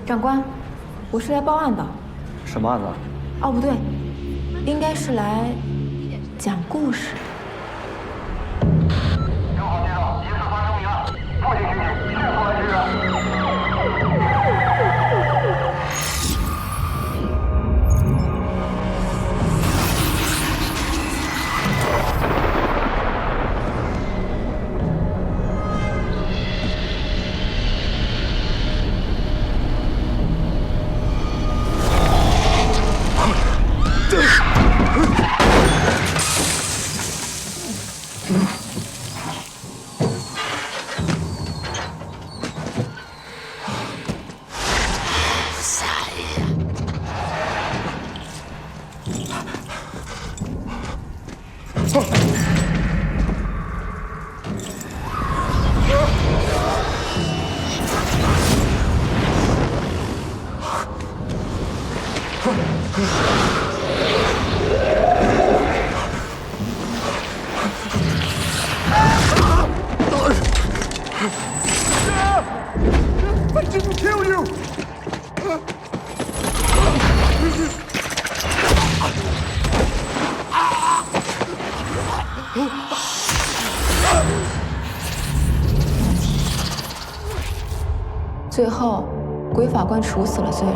长官，我是来报案的。什么案子？哦，不对，应该是来讲故事。正好接到，疑似发生命案，附近刑警迅速来支援。 I didn't kill you! 最后，鬼法官处死了罪人。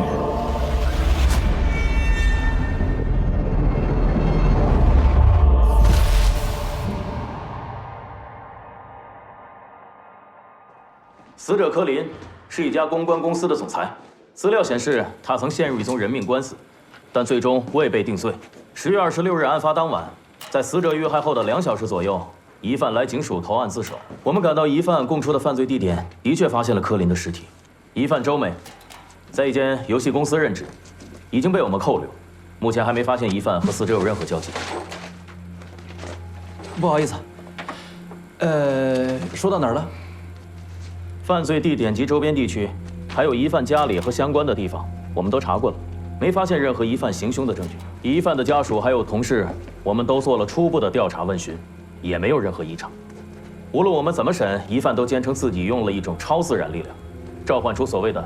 死者柯林是一家公关公司的总裁，资料显示他曾陷入一宗人命官司，但最终未被定罪。10月26日案发当晚，在死者遇害后的2小时左右，疑犯来警署投案自首。我们赶到疑犯供出的犯罪地点，的确发现了柯林的尸体。疑犯周美，在一间游戏公司任职，已经被我们扣留，目前还没发现疑犯和死者有任何交集。不好意思，说到哪儿了？ 犯罪地点及周边地区，还有疑犯家里和相关的地方，我们都查过了，没发现任何疑犯行凶的证据。疑犯的家属还有同事，我们都做了初步的调查问询，也没有任何异常。无论我们怎么审，疑犯都坚称自己用了一种超自然力量，召唤出所谓的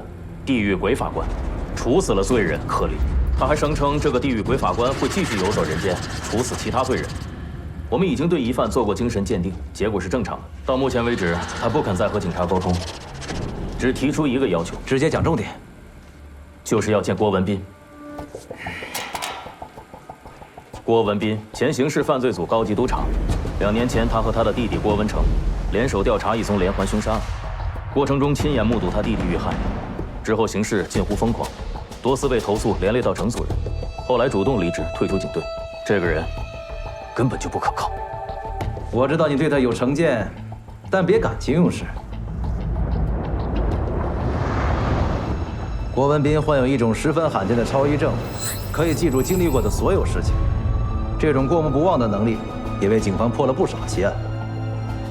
地狱鬼法官，处死了罪人柯林。他还声称这个地狱鬼法官会继续游走人间，处死其他罪人。 我们已经对疑犯做过精神鉴定，结果是正常的。到目前为止，他不肯再和警察沟通，只提出一个要求，直接讲重点，就是要见郭文斌。郭文斌，前刑事犯罪组高级督察。2年前，他和他的弟弟郭文成联手调查一宗连环凶杀案，过程中亲眼目睹他弟弟遇害，之后行事近乎疯狂，多次被投诉连累到整组人，后来主动离职退出警队。这个人。 根本就不可靠。我知道你对他有成见，但别感情用事。郭文斌患有一种十分罕见的超忆症，可以记住经历过的所有事情。这种过目不忘的能力，也为警方破了不少奇案。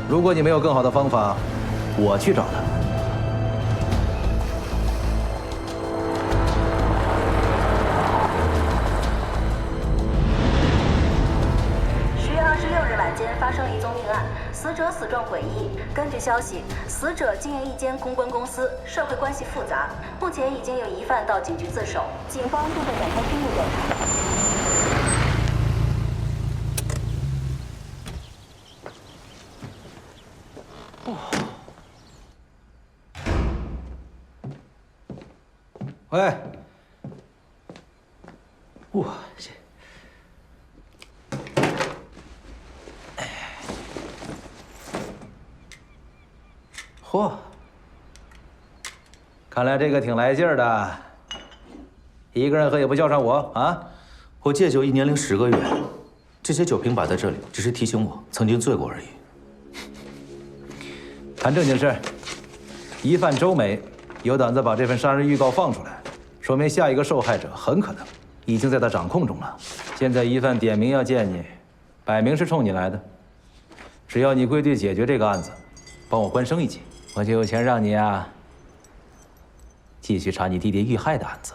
如果你没有更好的方法，我去找他。死者死状诡异。根据消息，死者经营一间公关公司，社会关系复杂。目前已经有疑犯到警局自首，警方正在展开深入调查。 喂，哇，这，嚯，看来这个挺来劲儿的，一个人喝也不叫上我啊！我戒酒1年零10个月，这些酒瓶摆在这里，只是提醒我曾经醉过而已。谈正经事，疑犯周梅有胆子把这份杀人预告放出来。 说明下一个受害者很可能已经在他掌控中了。现在疑犯点名要见你，摆明是冲你来的。只要你归队解决这个案子，帮我官升一级，我就有钱让你啊继续查你弟弟遇害的案子。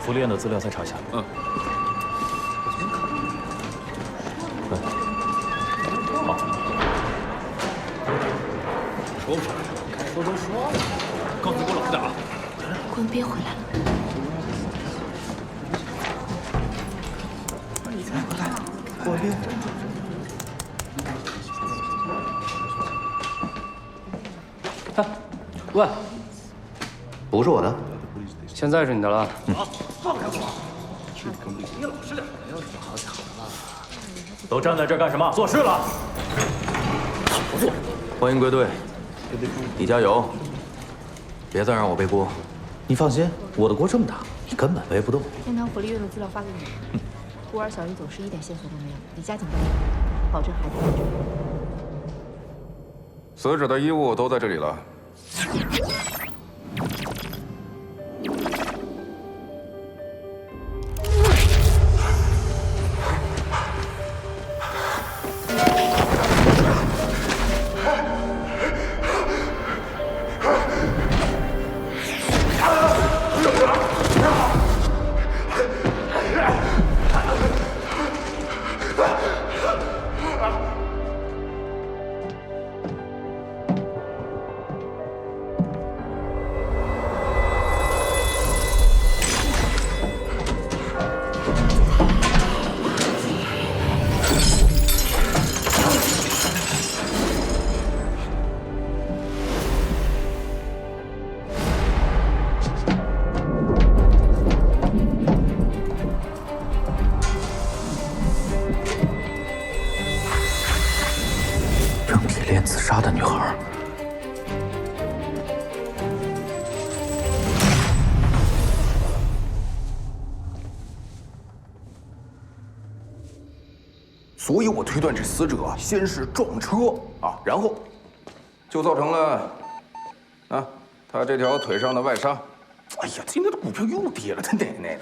福利院的资料再查一下。嗯。好。说不说？该说都说了。告诉你给我老实点啊！滚，别回来了。你才回来，我别。喂，不是我的。 现在是你的了。放开我！你老实点。好巧了。都站在这儿干什么？做事了。不做。欢迎归队，你加油，别再让我背锅。你放心，我的锅这么大，你根本背不动。先将福利院的资料发给你。孤儿小鱼走失一点线索都没有，你加紧办理，保证孩子安全。死者的衣物都在这里了。 自杀的女孩，所以我推断这死者先是撞车啊，然后就造成了他这条腿上的外伤。哎呀，今天的股票又跌了，他奶奶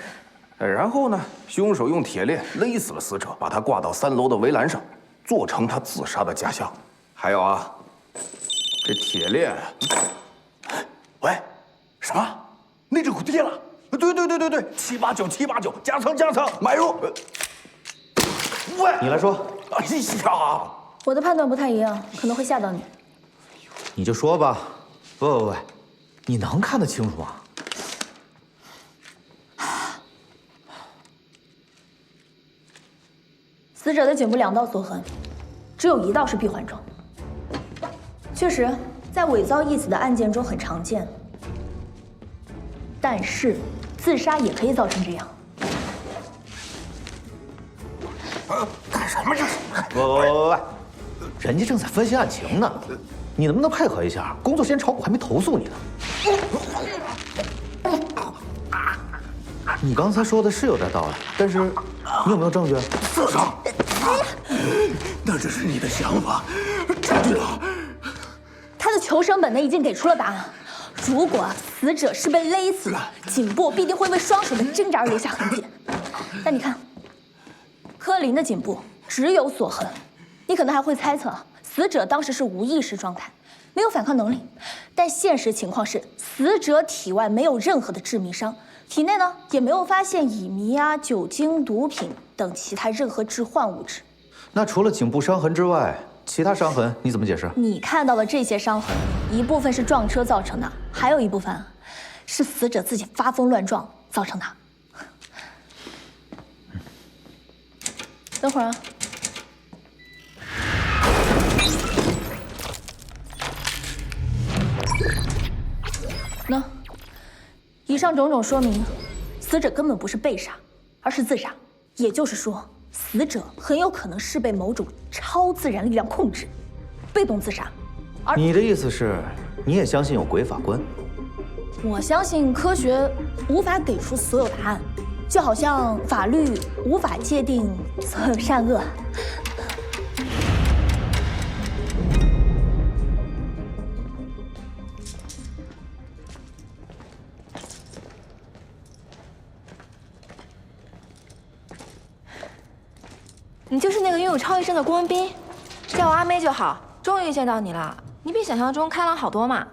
的！然后呢，凶手用铁链勒死了死者，把他挂到3楼的围栏上，做成他自杀的假象。还有啊。 这铁链，喂，什么？内置股跌了？对，789，加仓，买入。喂，你来说。哎呀，我的判断不太一样，可能会吓到你。你就说吧。喂，你能看得清楚吗？死者的颈部2道锁痕，只有1道是闭环状。确实，在伪造义子的案件中很常见，但是自杀也可以造成这样。干什么这是？喂，人家正在分析案情呢，你能不能配合一下？工作时间超过还没投诉你呢。你刚才说的是有点道理，但是你有没有证据？自杀？那只是你的想法，证据呢？他的求生本能已经给出了答案。如果死者是被勒死的，颈部必定会为双手的挣扎而留下痕迹。但你看，柯林的颈部只有锁痕，你可能还会猜测死者当时是无意识状态，没有反抗能力。但现实情况是，死者体外没有任何的致命伤。体内呢也没有发现乙醚啊、酒精、毒品等其他任何致幻物质。那除了颈部伤痕之外，其他伤痕你怎么解释？你看到的这些伤痕，一部分是撞车造成的，还有一部分是死者自己发疯乱撞造成的。等会儿啊。那。以上种种说明，死者根本不是被杀，而是自杀。也就是说，死者很有可能是被某种超自然力量控制，被动自杀。而你的意思是，你也相信有鬼法官？我相信科学无法给出所有答案，就好像法律无法界定所有善恶。你就是那个拥有超异症的郭文斌，叫我阿妹就好。终于见到你了，你比想象中开朗好多嘛。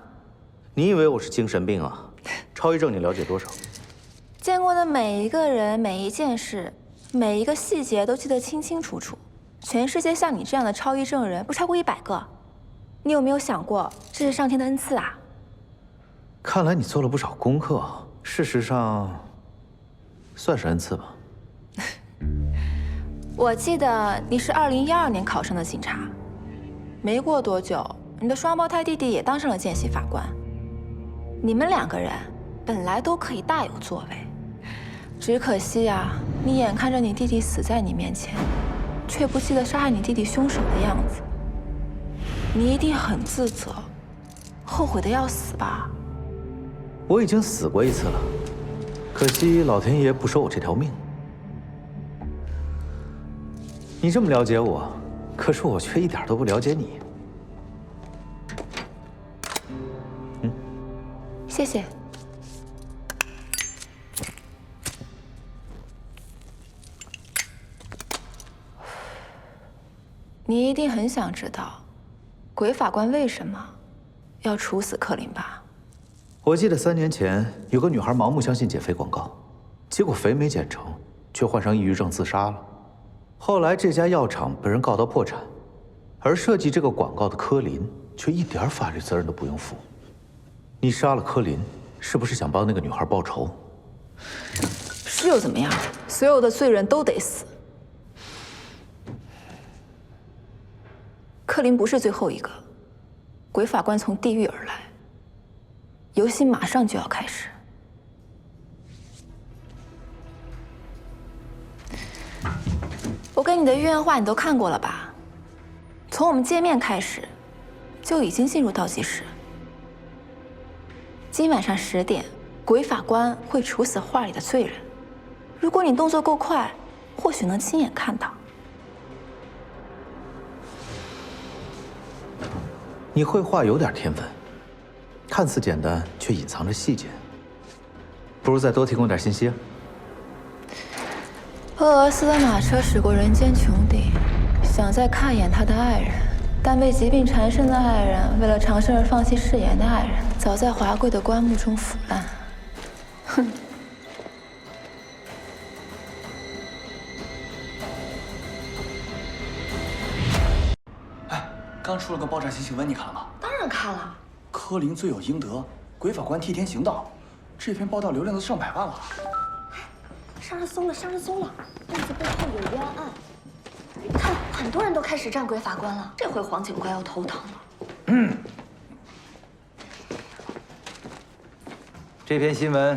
你以为我是精神病啊？超异症你了解多少？见过的每一个人、每一件事、每一个细节都记得清清楚楚。全世界像你这样的超异症人不超过100个。你有没有想过，这是上天的恩赐啊？看来你做了不少功课。事实上，算是恩赐吧。我记得你是2012年考上的警察，没过多久，你的双胞胎弟弟也当上了见习法官。你们2个人本来都可以大有作为，只可惜啊，你眼看着你弟弟死在你面前，却不记得杀害你弟弟凶手的样子。你一定很自责，后悔的要死吧？我已经死过一次了，可惜老天爷不收我这条命。你这么了解我，可是我却一点都不了解你。谢谢。你一定很想知道，鬼法官为什么要处死柯林吧？我记得3年前有个女孩盲目相信减肥广告，结果肥没减成，却患上抑郁症自杀了。后来这家药厂被人告到破产，而设计这个广告的柯林却一点法律责任都不用负。你杀了柯林，是不是想帮那个女孩报仇？是又怎么样？所有的罪人都得死。柯林不是最后一个，鬼法官从地狱而来，游戏马上就要开始。我给你的预言画你都看过了吧？从我们见面开始，就已经进入倒计时。今晚上10点，鬼法官会处死画里的罪人。如果你动作够快，或许能亲眼看到。你绘画有点天分，看似简单，却隐藏着细节。不如再多提供点信息。俄俄斯的马车驶过人间穹顶，想再看一眼他的爱人，但被疾病缠身的爱人，为了长生而放弃誓言的爱人，早在华贵的棺木中腐烂。哼！哎，刚出了个爆炸性新闻，你看了吗？当然看了。柯林罪有应得，鬼法官替天行道，这篇报道流量都上百万了。上热搜了，上热搜了！案子背后有冤案，看很多人都开始站鬼法官了。这回黄警官要头疼了。这篇新闻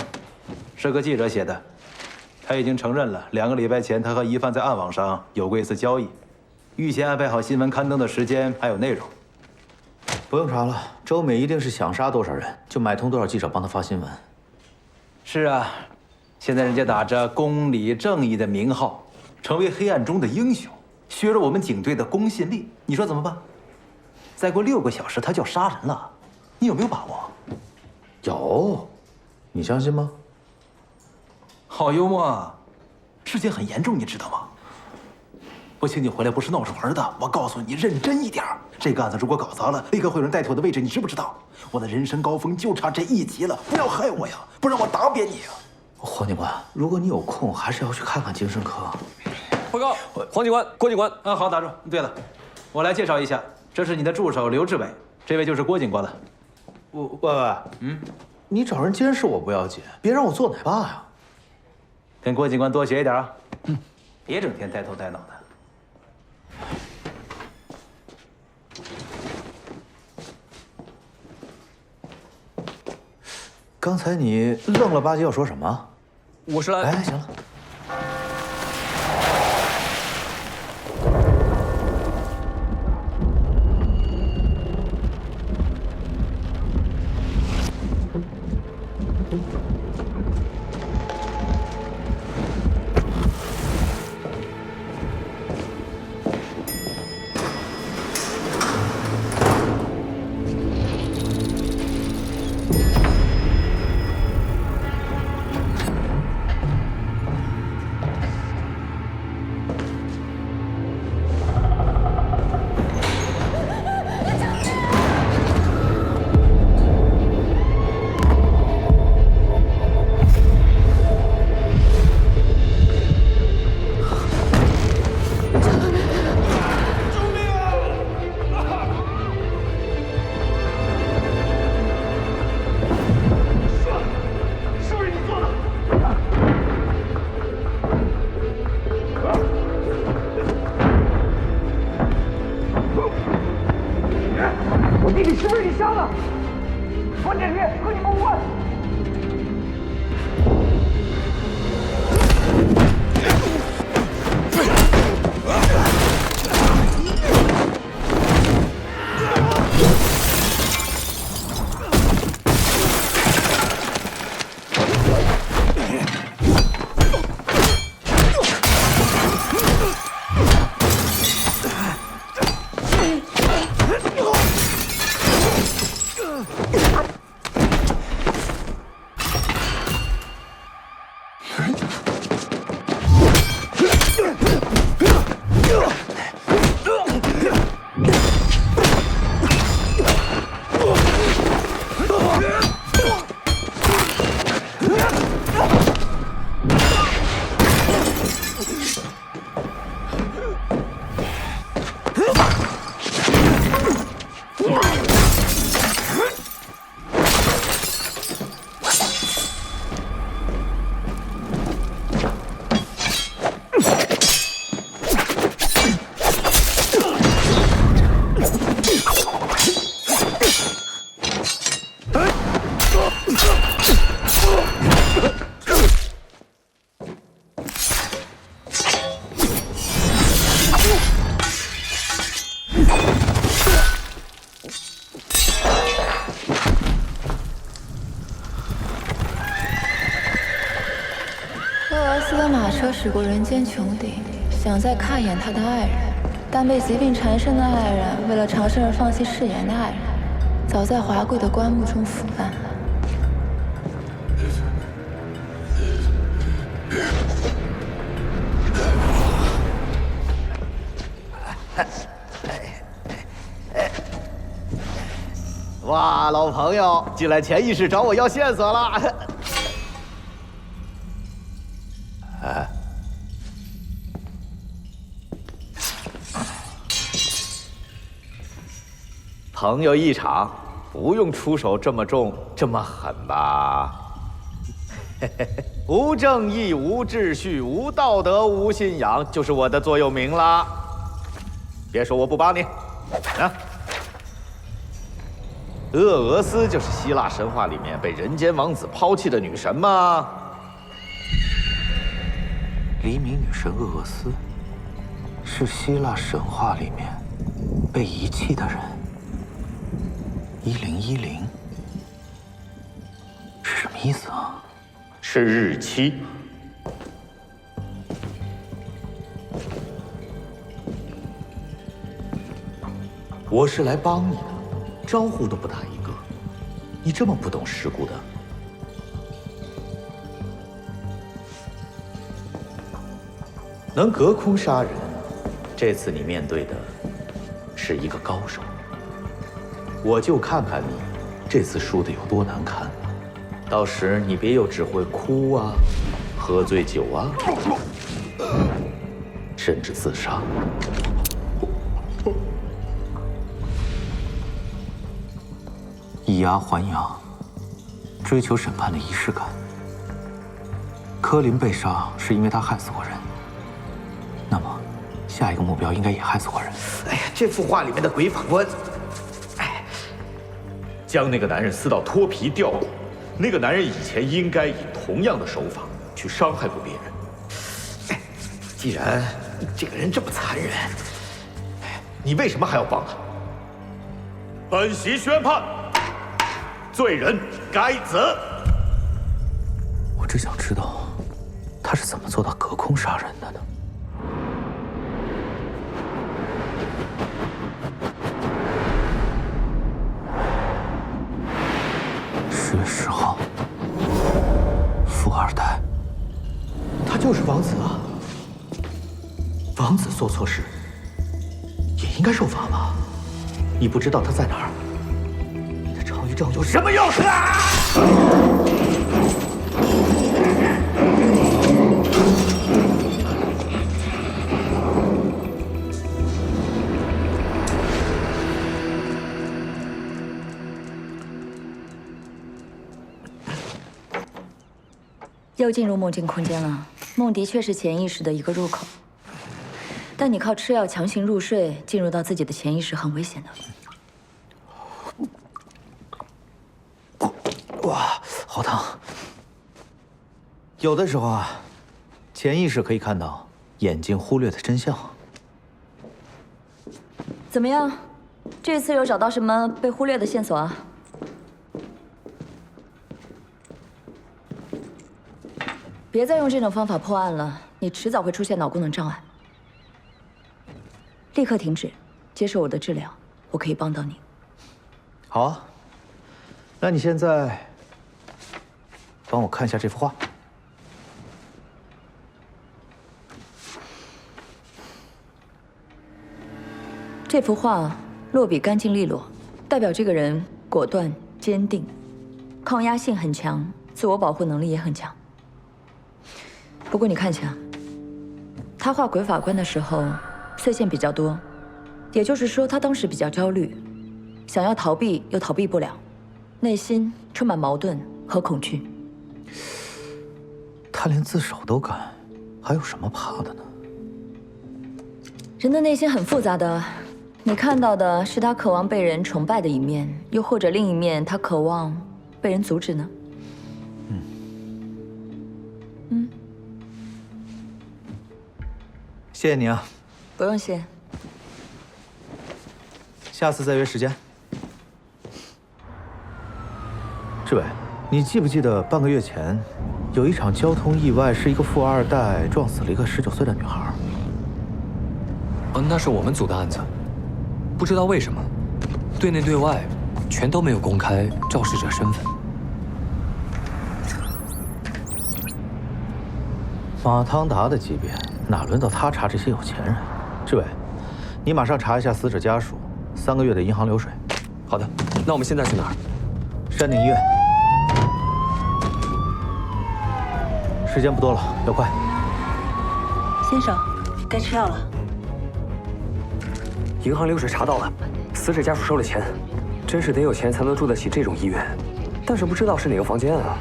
是个记者写的，他已经承认了2个礼拜前他和疑犯在暗网上有过一次交易，预先安排好新闻刊登的时间还有内容。不用查了，周美一定是想杀多少人就买通多少记者帮他发新闻。是啊，现在人家打着公理正义的名号，成为黑暗中的英雄，削弱我们警队的公信力，你说怎么办？再过6个小时他就要杀人了，你有没有把握？有，你相信吗？好幽默啊！事情很严重，你知道吗？我请你回来不是闹着玩的，我告诉你，认真一点。这个案子如果搞砸了，立刻会有人代替我的位置，你知不知道？我的人生高峰就差这一集了，不要害我呀，不然我打扁你啊！黄警官，如果你有空，还是要去看看精神科。报告，黄警官、郭警官。啊，好，打住。对了，我来介绍一下，这是你的助手刘志伟，这位就是郭警官了。喂，你找人监视我不要紧，别让我做奶爸呀。跟郭警官多学一点啊，别整天呆头呆脑的。刚才你愣了吧唧要说什么？我是来……哎，行了。车驶过人间穹顶，想再看一眼他的爱人，但被疾病缠身的爱人为了长生而放弃誓言的爱人，早在华贵的棺木中腐烂了。哇，老朋友，竟然潜意识找我要线索了。哎，朋友一场，不用出手这么重，这么狠吧？无正义、无秩序、无道德、无信仰，就是我的座右铭啦。别说我不帮你，啊！鄂俄斯就是希腊神话里面被人间王子抛弃的女神吗？黎明女神鄂俄斯，是希腊神话里面被遗弃的人。1010是什么意思啊？是日期。我是来帮你的，招呼都不打一个，你这么不懂世故的。能隔空杀人，这次你面对的是一个高手。我就看看你这次输的有多难看，到时你别又只会哭啊，喝醉酒啊，甚至自杀。以牙还牙，追求审判的仪式感。柯林被杀是因为他害死过人，那么下一个目标应该也害死过人。哎呀，这幅画里面的鬼法官，哎，将那个男人撕到脱皮吊骨，那个男人以前应该以同样的手法去伤害过别人。哎，既然这个人这么残忍，你为什么还要帮他？本席宣判，罪人该责。我只想知道，他是怎么做到隔空杀人的呢？10月10号，富二代，他就是王子啊！王子做错事也应该受罚吧？你不知道他在哪儿？你的超一症有什么用啊？又进入梦境空间了。梦的确是潜意识的一个入口，但你靠吃药强行入睡，进入到自己的潜意识很危险的。哇，好烫！有的时候啊，潜意识可以看到眼睛忽略的真相。怎么样？这次有找到什么被忽略的线索啊？别再用这种方法破案了，你迟早会出现脑功能障碍。立刻停止，接受我的治疗，我可以帮到你。好啊，那你现在帮我看一下这幅画。这幅画落笔干净利落，代表这个人果断坚定，抗压性很强，自我保护能力也很强。不过你看一下，他画鬼法官的时候碎线比较多，也就是说他当时比较焦虑，想要逃避又逃避不了，内心充满矛盾和恐惧。他连自首都敢，还有什么怕的呢？人的内心很复杂的，你看到的是他渴望被人崇拜的一面，又或者另一面他渴望被人阻止呢？谢谢你啊。不用谢。下次再约时间。志伟，你记不记得半个月前有一场交通意外，是一个富二代撞死了一个19岁的女孩？那是我们组的案子，不知道为什么，对内对外全都没有公开肇事者身份。马汤达的级别，哪轮到他查这些有钱人？志伟，你马上查一下死者家属3个月的银行流水。好的，那我们现在去哪儿？山顶医院。时间不多了，要快。先生，该吃药了。银行流水查到了，死者家属收了钱，真是得有钱才能住得起这种医院，但是不知道是哪个房间啊。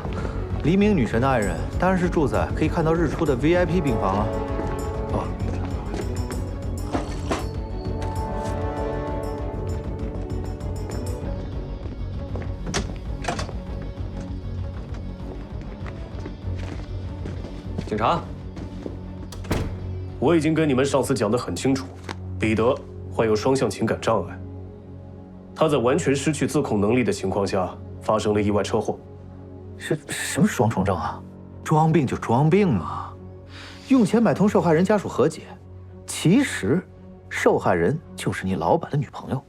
黎明女神的爱人当然是住在可以看到日出的 VIP 病房啊。哦。警察，我已经跟你们上司讲得很清楚，彼得患有双向情感障碍，他在完全失去自控能力的情况下发生了意外车祸。什么双重症啊？装病就装病嘛，用钱买通受害人家属和解，其实受害人就是你老板的女朋友。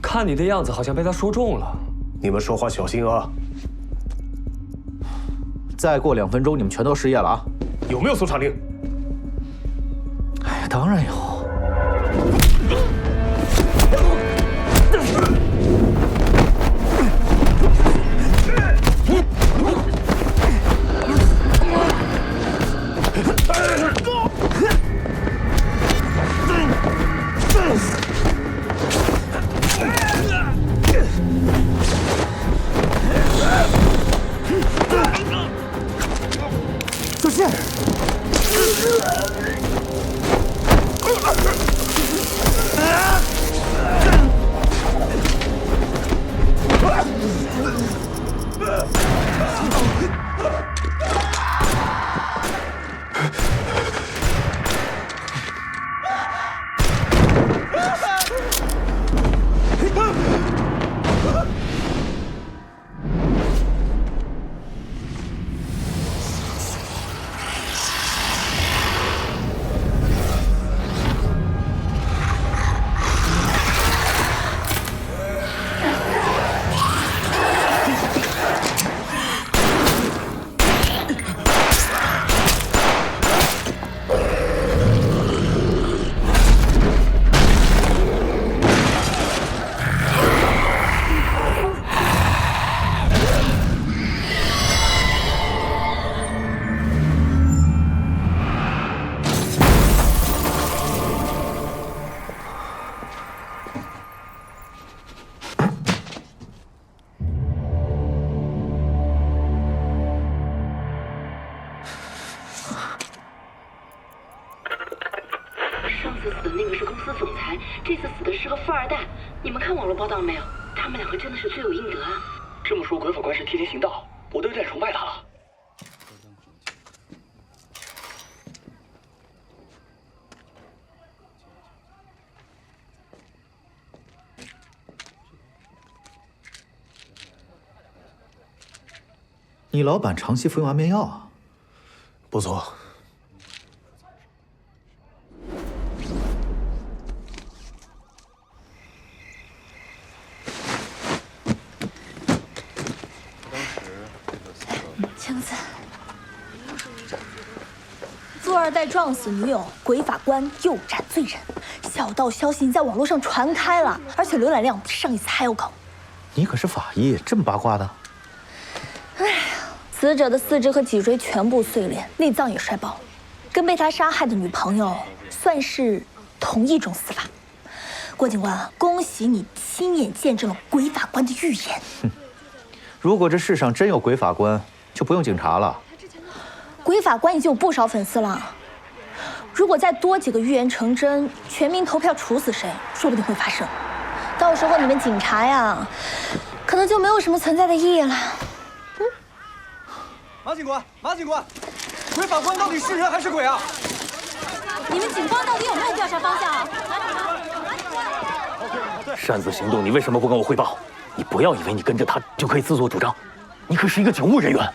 看你的样子，好像被他说中了。你们说话小心啊！再过2分钟，你们全都失业了啊！有没有搜查令？哎，当然有。小心！上次死的那个是公司总裁，这次死的是个富二代。你们看网络报道没有？他们两个真的是罪有应得啊！这么说，鬼法官是替天行道，我都有点崇拜他了。你老板长期服用安眠药啊？不错。签个字。富二代撞死女友，鬼法官诱斩罪人。小道消息在网络上传开了，而且浏览量比上一次还要高。你可是法医，这么八卦的？哎呀，死者的四肢和脊椎全部碎裂，内脏也衰爆，跟被他杀害的女朋友算是同一种死法。郭警官，恭喜你亲眼见证了鬼法官的预言。如果这世上真有鬼法官，就不用警察了。鬼法官已经有不少粉丝了，如果再多几个预言成真，全民投票处死谁，说不定会发生。到时候你们警察呀，可能就没有什么存在的意义了。马警官，马警官，鬼法官到底是人还是鬼啊？你们警方到底有没有调查方向啊？擅自行动，你为什么不跟我汇报？你不要以为你跟着他就可以自作主张，你可是一个警务人员。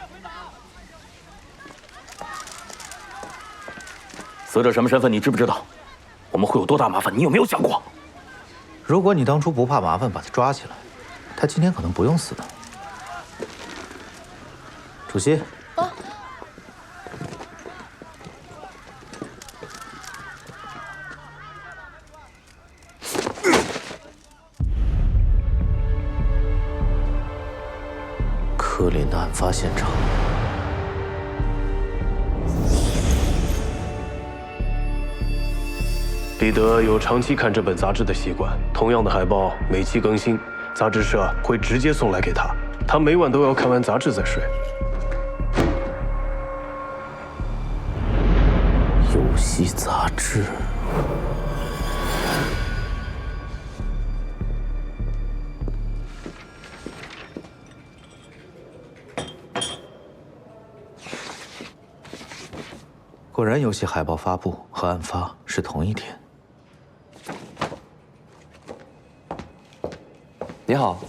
死者什么身份，你知不知道？我们会有多大麻烦，你有没有想过？如果你当初不怕麻烦把他抓起来，他今天可能不用死的。主席。啊。柯林的案发现场。彼得有长期看这本杂志的习惯，同样的海报每期更新，杂志社会直接送来给他，他每晚都要看完杂志再睡。游戏杂志。果然，游戏海报发布和案发是同一天。你好，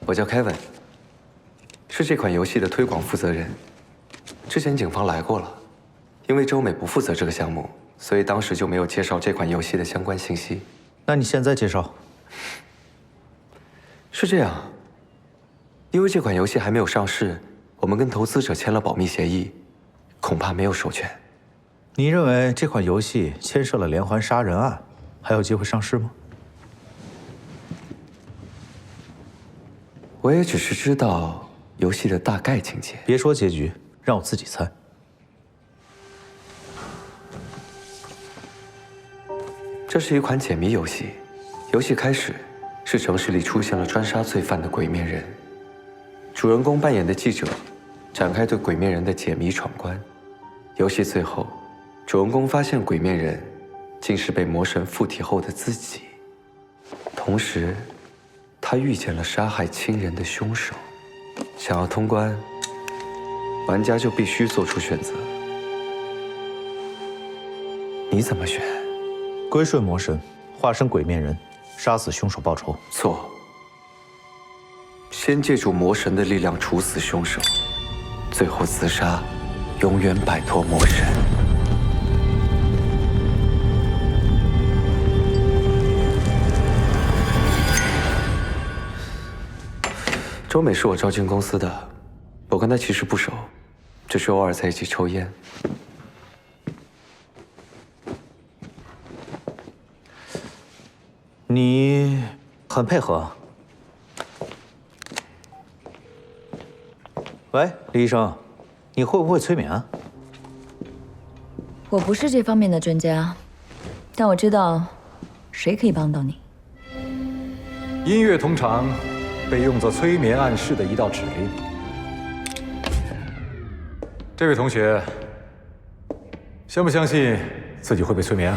我叫 Kevin， 是这款游戏的推广负责人。之前警方来过了，因为周美不负责这个项目，所以当时就没有介绍这款游戏的相关信息。那你现在介绍？是这样，因为这款游戏还没有上市，我们跟投资者签了保密协议，恐怕没有授权。你认为这款游戏牵涉了连环杀人案，还有机会上市吗？我也只是知道游戏的大概情节。别说结局，让我自己猜。这是一款解谜游戏，游戏开始是城市里出现了专杀罪犯的鬼面人，主人公扮演的记者展开对鬼面人的解谜闯关。游戏最后，主人公发现鬼面人竟是被魔神附体后的自己，同时他遇见了杀害亲人的凶手。想要通关，玩家就必须做出选择。你怎么选？归顺魔神，化身鬼面人，杀死凶手报仇。错。先借助魔神的力量处死凶手，最后自杀，永远摆脱魔神。周美是我招进公司的，我跟她其实不熟，只是偶尔在一起抽烟。你很配合。喂，李医生，你会不会催眠啊？我不是这方面的专家，但我知道谁可以帮到你。音乐通常被用作催眠暗示的一道指令。这位同学，相不相信自己会被催眠？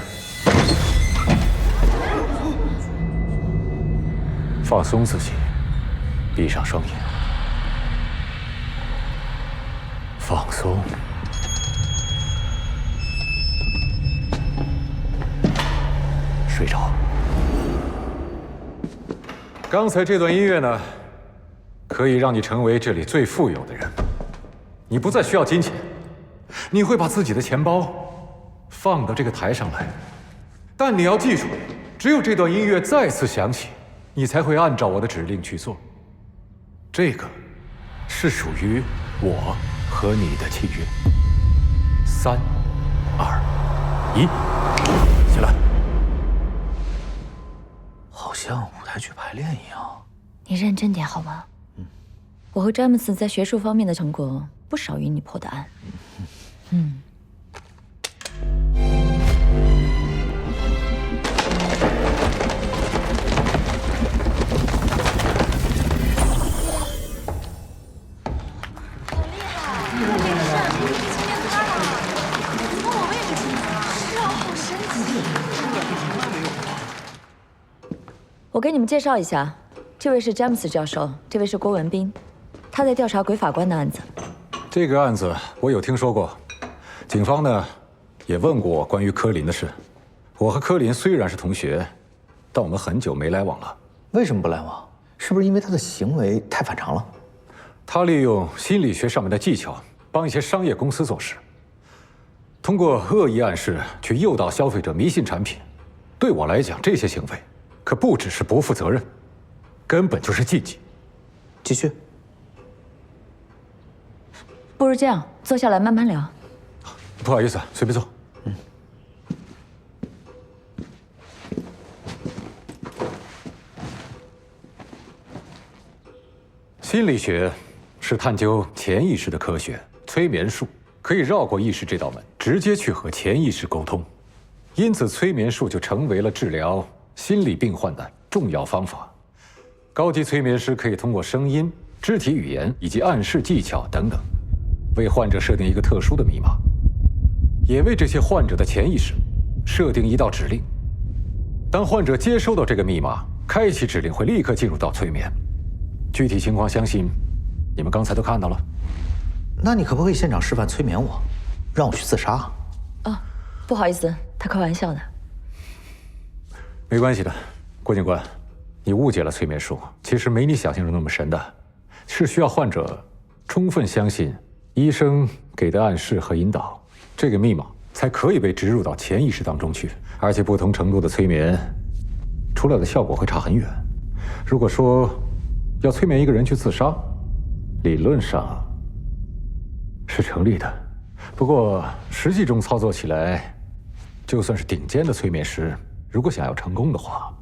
放松自己，闭上双眼，放松。睡着。刚才这段音乐呢，可以让你成为这里最富有的人。你不再需要金钱，你会把自己的钱包放到这个台上来。但你要记住，只有这段音乐再次响起，你才会按照我的指令去做。这个是属于我和你的契约。3、2、1，起来。好像舞台剧排练一样。你认真点好吗？我和詹姆斯在学术方面的成果不少于你破的案。我给你们介绍一下，这位是詹姆斯教授，这位是郭文斌，他在调查鬼法官的案子。这个案子我有听说过，警方呢也问过我关于柯林的事。我和柯林虽然是同学，但我们很久没来往了。为什么不来往？是不是因为他的行为太反常了？他利用心理学上面的技巧，帮一些商业公司做事，通过恶意暗示去诱导消费者迷信产品。对我来讲，这些行为可不只是不负责任，根本就是禁忌。继续。不如这样，坐下来慢慢聊。不好意思，随便坐。心理学是探究潜意识的科学，催眠术可以绕过意识这道门，直接去和潜意识沟通。因此，催眠术就成为了治疗心理病患的重要方法。高级催眠师可以通过声音、肢体语言以及暗示技巧等等，为患者设定一个特殊的密码，也为这些患者的潜意识设定一道指令。当患者接收到这个密码，开启指令会立刻进入到催眠。具体情况相信你们刚才都看到了。那你可不可以现场示范催眠我？让我去自杀？哦，不好意思，他开玩笑的。没关系的，郭警官，你误解了催眠术，其实没你想象中那么神的，是需要患者充分相信医生给的暗示和引导，这个密码才可以被植入到潜意识当中去。而且不同程度的催眠，出来的效果会差很远。如果说要催眠一个人去自杀，理论上是成立的，不过实际中操作起来，就算是顶尖的催眠师，如果想要成功的话，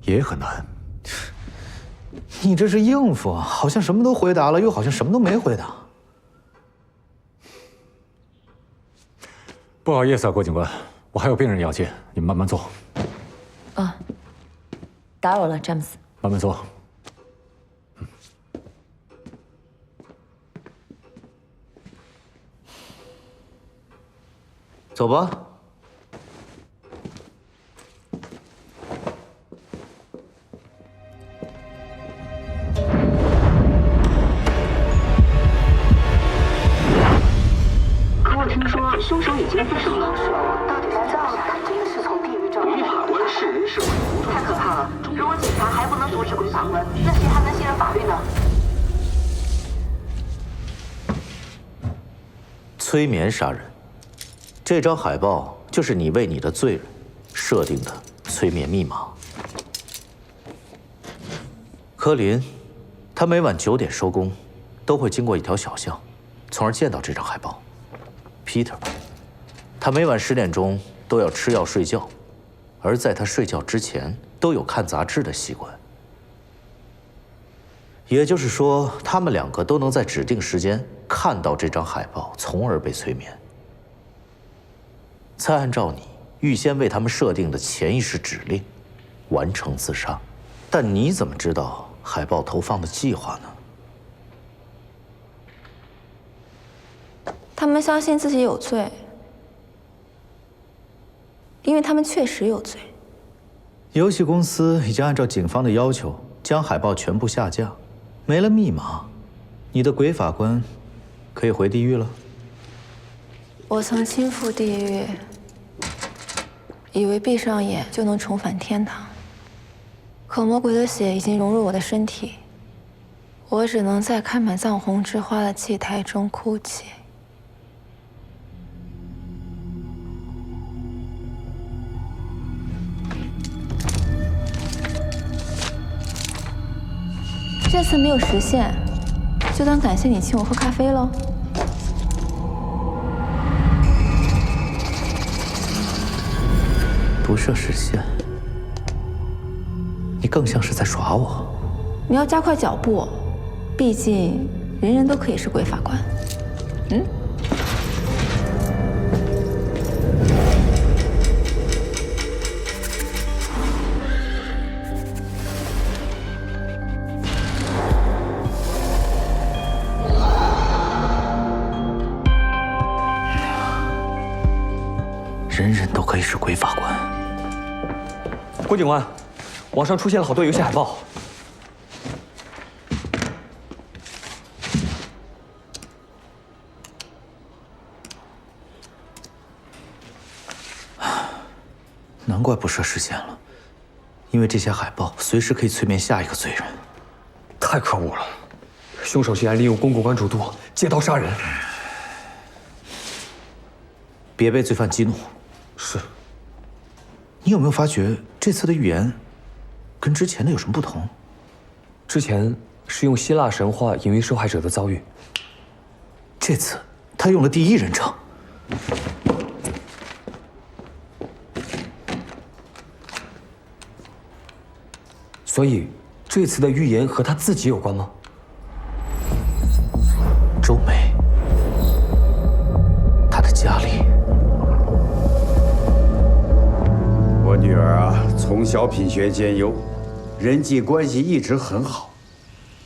也很难。你这是应付，好像什么都回答了，又好像什么都没回答。不好意思啊，郭警官，我还有病人要见，你们慢慢坐。啊，打扰了，詹姆斯。慢慢坐。走吧。可我听说凶手已经自首了，到底来造肯定是从地狱找来的。鬼法官是人是鬼，太可怕了！如果警察还不能阻止鬼法官，那谁还能信任法律呢？催眠杀人，这张海报就是你为你的罪人设定的催眠密码。柯林，他每晚9点收工，都会经过一条小巷，从而见到这张海报。Peter， 他每晚10点钟都要吃药睡觉，而在他睡觉之前都有看杂志的习惯。也就是说，他们2个都能在指定时间看到这张海报，从而被催眠。再按照你预先为他们设定的潜意识指令，完成自杀。但你怎么知道海报投放的计划呢？他们相信自己有罪，因为他们确实有罪。游戏公司已经按照警方的要求将海报全部下架，没了密码，你的鬼法官可以回地狱了。我曾亲赴地狱，以为闭上眼就能重返天堂，可魔鬼的血已经融入我的身体，我只能在开满藏红之花的祭台中哭泣。这次没有实现，就当感谢你请我喝咖啡喽。不设实现，你更像是在耍我。你要加快脚步，毕竟人人都可以是鬼法官。嗯。人人都可以是鬼法官。郭警官，网上出现了好多游戏海报。难怪不设时限了，因为这些海报随时可以催眠下一个罪人。太可恶了！凶手竟然利用公共关注度借刀杀人。别被罪犯激怒。是。你有没有发觉这次的预言跟之前的有什么不同？之前是用希腊神话隐喻受害者的遭遇，这次他用了第一人称。所以这次的预言和他自己有关吗？周梅，她的家里。我女儿啊，从小品学兼优，人际关系一直很好，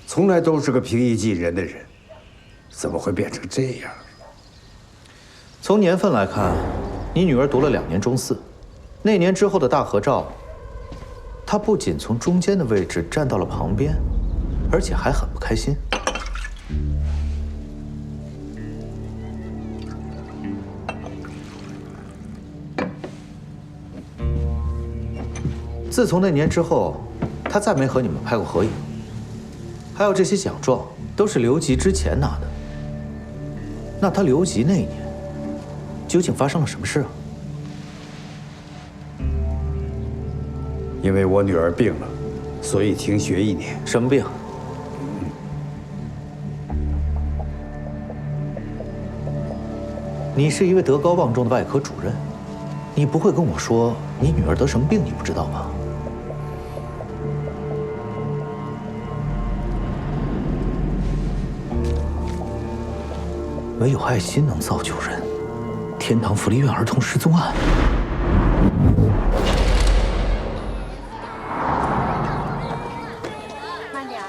从来都是个平易近人的人，怎么会变成这样？从年份来看，你女儿读了2年中4，那年之后的大合照，她不仅从中间的位置站到了旁边，而且还很不开心。自从那年之后，他再没和你们拍过合影。还有这些奖状都是留级之前拿的。那他留级那一年，究竟发生了什么事啊？因为我女儿病了，所以停学1年。什么病？你是一位德高望重的外科主任，你不会跟我说你女儿得什么病，你不知道吧？唯有爱心能造就人。天堂福利院儿童失踪案。慢点，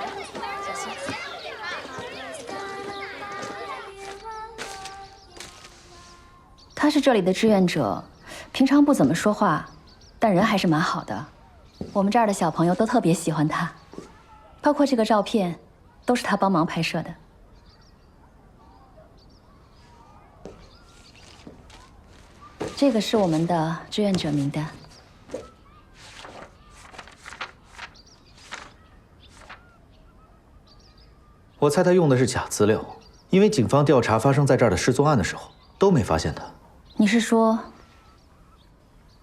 小心。他是这里的志愿者，平常不怎么说话，但人还是蛮好的。我们这儿的小朋友都特别喜欢他，包括这个照片，都是他帮忙拍摄的。这个是我们的志愿者名单。我猜他用的是假资料，因为警方调查发生在这儿的失踪案的时候，都没发现他。你是说，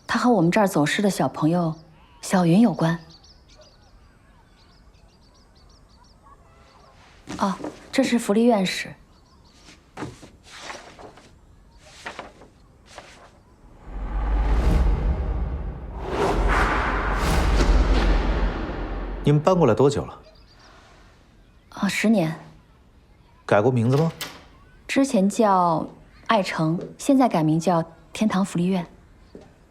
他和我们这儿走失的小朋友小云有关？哦，这是福利院史。你们搬过来多久了？10年。改过名字吗？之前叫爱城，现在改名叫天堂福利院。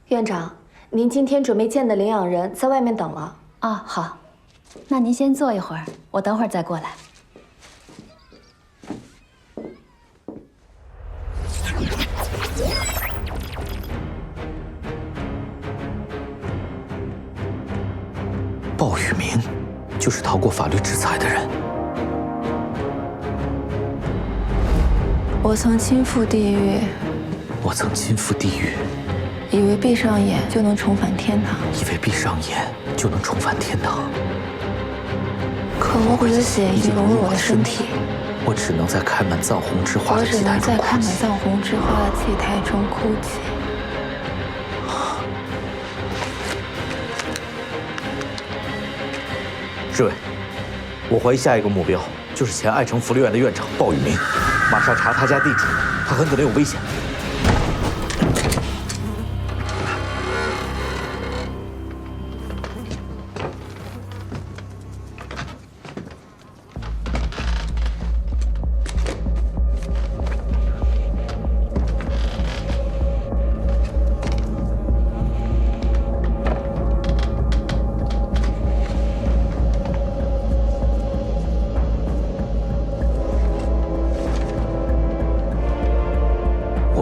院长，您今天准备见的领养人在外面等了。啊，好，那您先坐一会儿，我等会儿再过来。鲍雨明，就是逃过法律制裁的人。我曾亲赴地狱，我曾亲赴地狱，以为闭上眼就能重返天堂，以为闭上眼就能重返天堂。可魔鬼的血已经融入我的身体，我只能在开满藏红之花的祭台中哭泣。我只能在开满藏红之花的祭台中哭泣。侍卫，我怀疑下一个目标就是前爱城福利院的院长鲍雨明，马上查他家地址，他很可能有危险。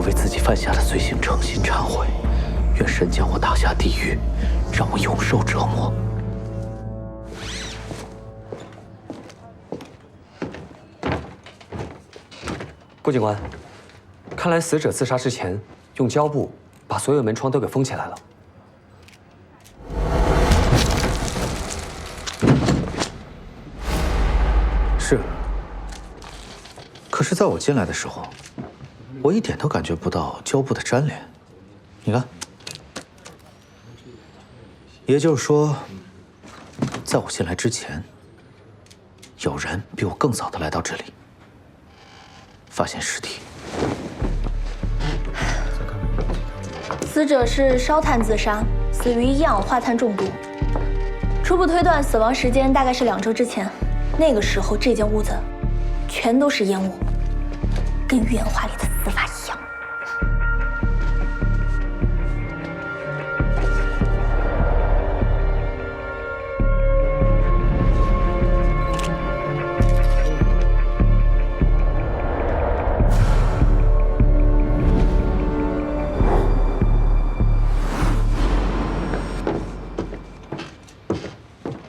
为自己犯下的罪行诚心忏悔，愿神将我打下地狱，让我永受折磨。顾警官，看来死者自杀之前用胶布把所有门窗都给封起来了。是。可是，在我进来的时候，我一点都感觉不到胶布的粘连。你看，也就是说，在我进来之前，有人比我更早的来到这里，发现尸体。死者是烧炭自杀，死于一氧化碳中毒。初步推断，死亡时间大概是2周之前。那个时候，这间屋子全都是烟雾，跟原画里的死法一样。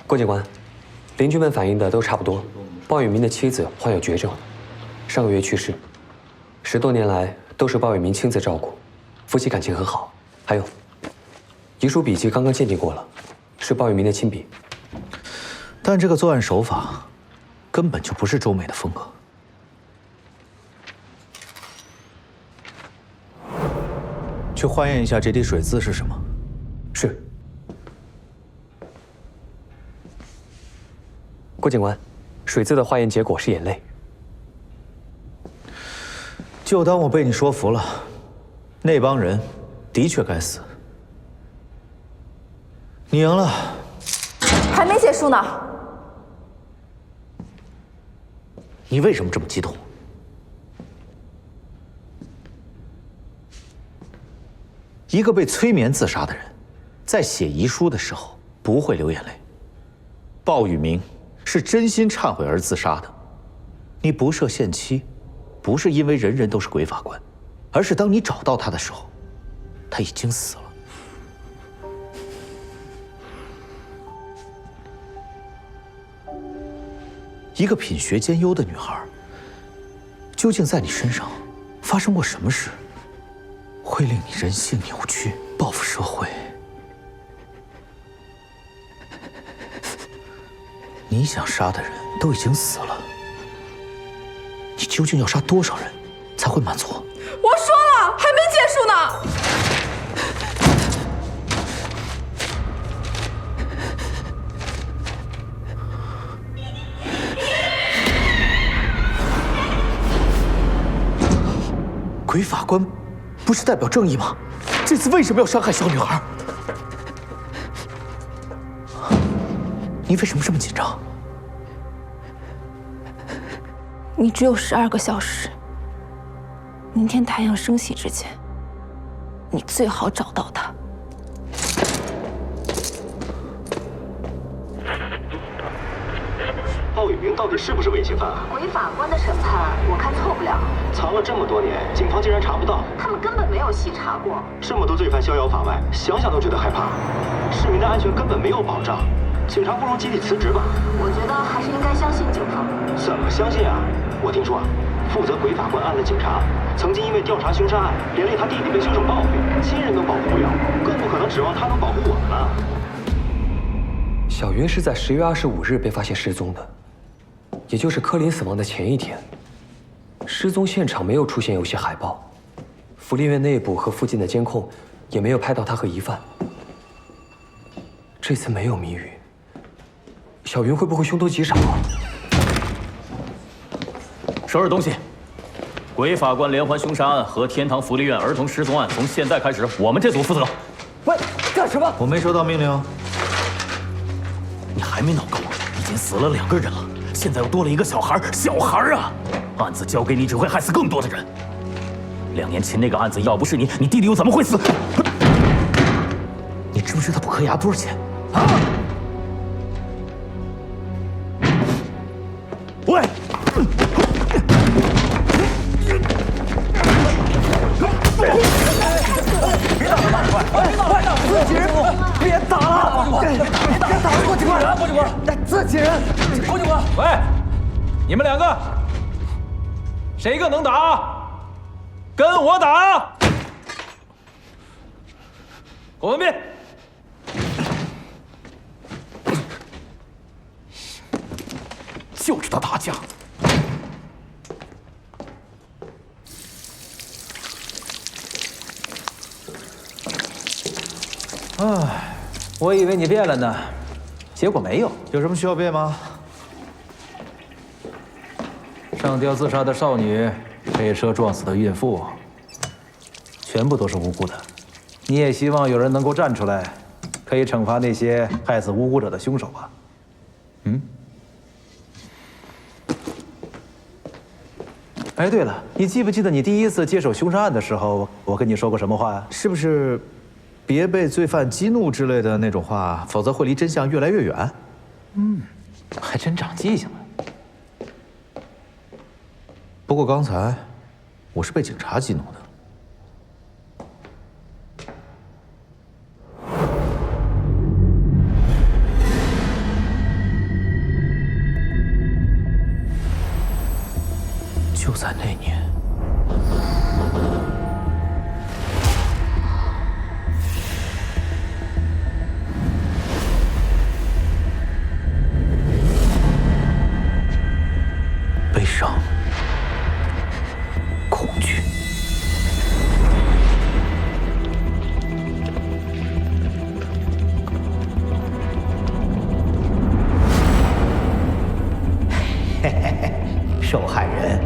郭警官，邻居们反映的都差不多。鲍雨明的妻子患有绝症，上个月去世，10多年来都是鲍雨明亲自照顾，夫妻感情很好。还有，遗书笔记刚刚鉴定过了，是鲍玉明的亲笔。但这个作案手法根本就不是周美的风格。去化验一下这滴水渍是什么？是。郭警官，水渍的化验结果是眼泪。就当我被你说服了，那帮人的确该死。你赢了。还没结束呢。你为什么这么激动？一个被催眠自杀的人，在写遗书的时候不会流眼泪。鲍宇明是真心忏悔而自杀的。你不设限期，不是因为人人都是鬼法官，而是当你找到他的时候，他已经死了。一个品学兼优的女孩，究竟在你身上发生过什么事，会令你人性扭曲，报复社会？你想杀的人都已经死了，你究竟要杀多少人才会满足？我说了，还没结束呢。鬼法官不是代表正义吗？这次为什么要伤害小女孩？你为什么这么紧张？你只有12个小时。明天太阳升起之前，你最好找到他。鲍宇明到底是不是违禁犯啊？鬼法官的审判，我看错不了。藏了这么多年，警方竟然查不到。他们根本没有细查过。这么多罪犯逍遥法外，想想都觉得害怕。市民的安全根本没有保障，警察不如集体辞职吧。我觉得还是应该相信警方。怎么相信啊？我听说，负责鬼法官案的警察，曾经因为调查凶杀案，连累他弟弟被凶手报复，亲人都保护不了，更不可能指望他能保护我们了。小云是在10月25日被发现失踪的，也就是柯林死亡的前一天。失踪现场没有出现游戏海报，福利院内部和附近的监控也没有拍到他和疑犯。这次没有谜语，小云会不会凶多吉少啊？收拾东西。鬼法官连环凶杀案和天堂福利院儿童失踪案，从现在开始，我们这组负责。喂，干什么？我没收到命令。你还没闹够，已经死了2个人了，现在又多了一个小孩。小孩啊！案子交给你，只会害死更多的人。2年前那个案子，要不是你弟弟又怎么会死？你知不知道补颗牙多少钱？啊！喂！别打了，自己人，别打了！别打了，郭警官！郭警官，自己人！郭警官，喂，你们2个，谁更能打？跟我打！郭文斌，就知道打架。哎，我以为你变了呢，结果没有。有什么需要变吗？上吊自杀的少女，被车撞死的孕妇，全部都是无辜的。你也希望有人能够站出来，可以惩罚那些害死无辜者的凶手吧？嗯？哎，对了，你记不记得你第1次接手凶杀案的时候，我跟你说过什么话呀？是不是别被罪犯激怒之类的那种话，否则会离真相越来越远？嗯，还真长记性了。不过刚才我是被警察激怒的。就在那年，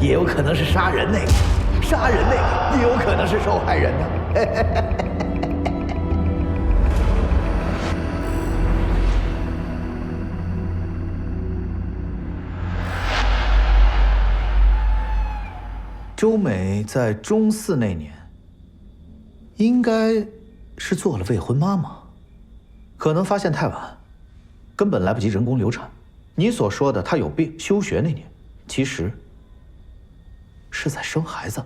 也有可能是杀人那个，杀人那个也有可能是受害人呢。周美在中4那年，应该是做了未婚妈妈，可能发现太晚，根本来不及人工流产。你所说的她有病休学那年，其实是在生孩子。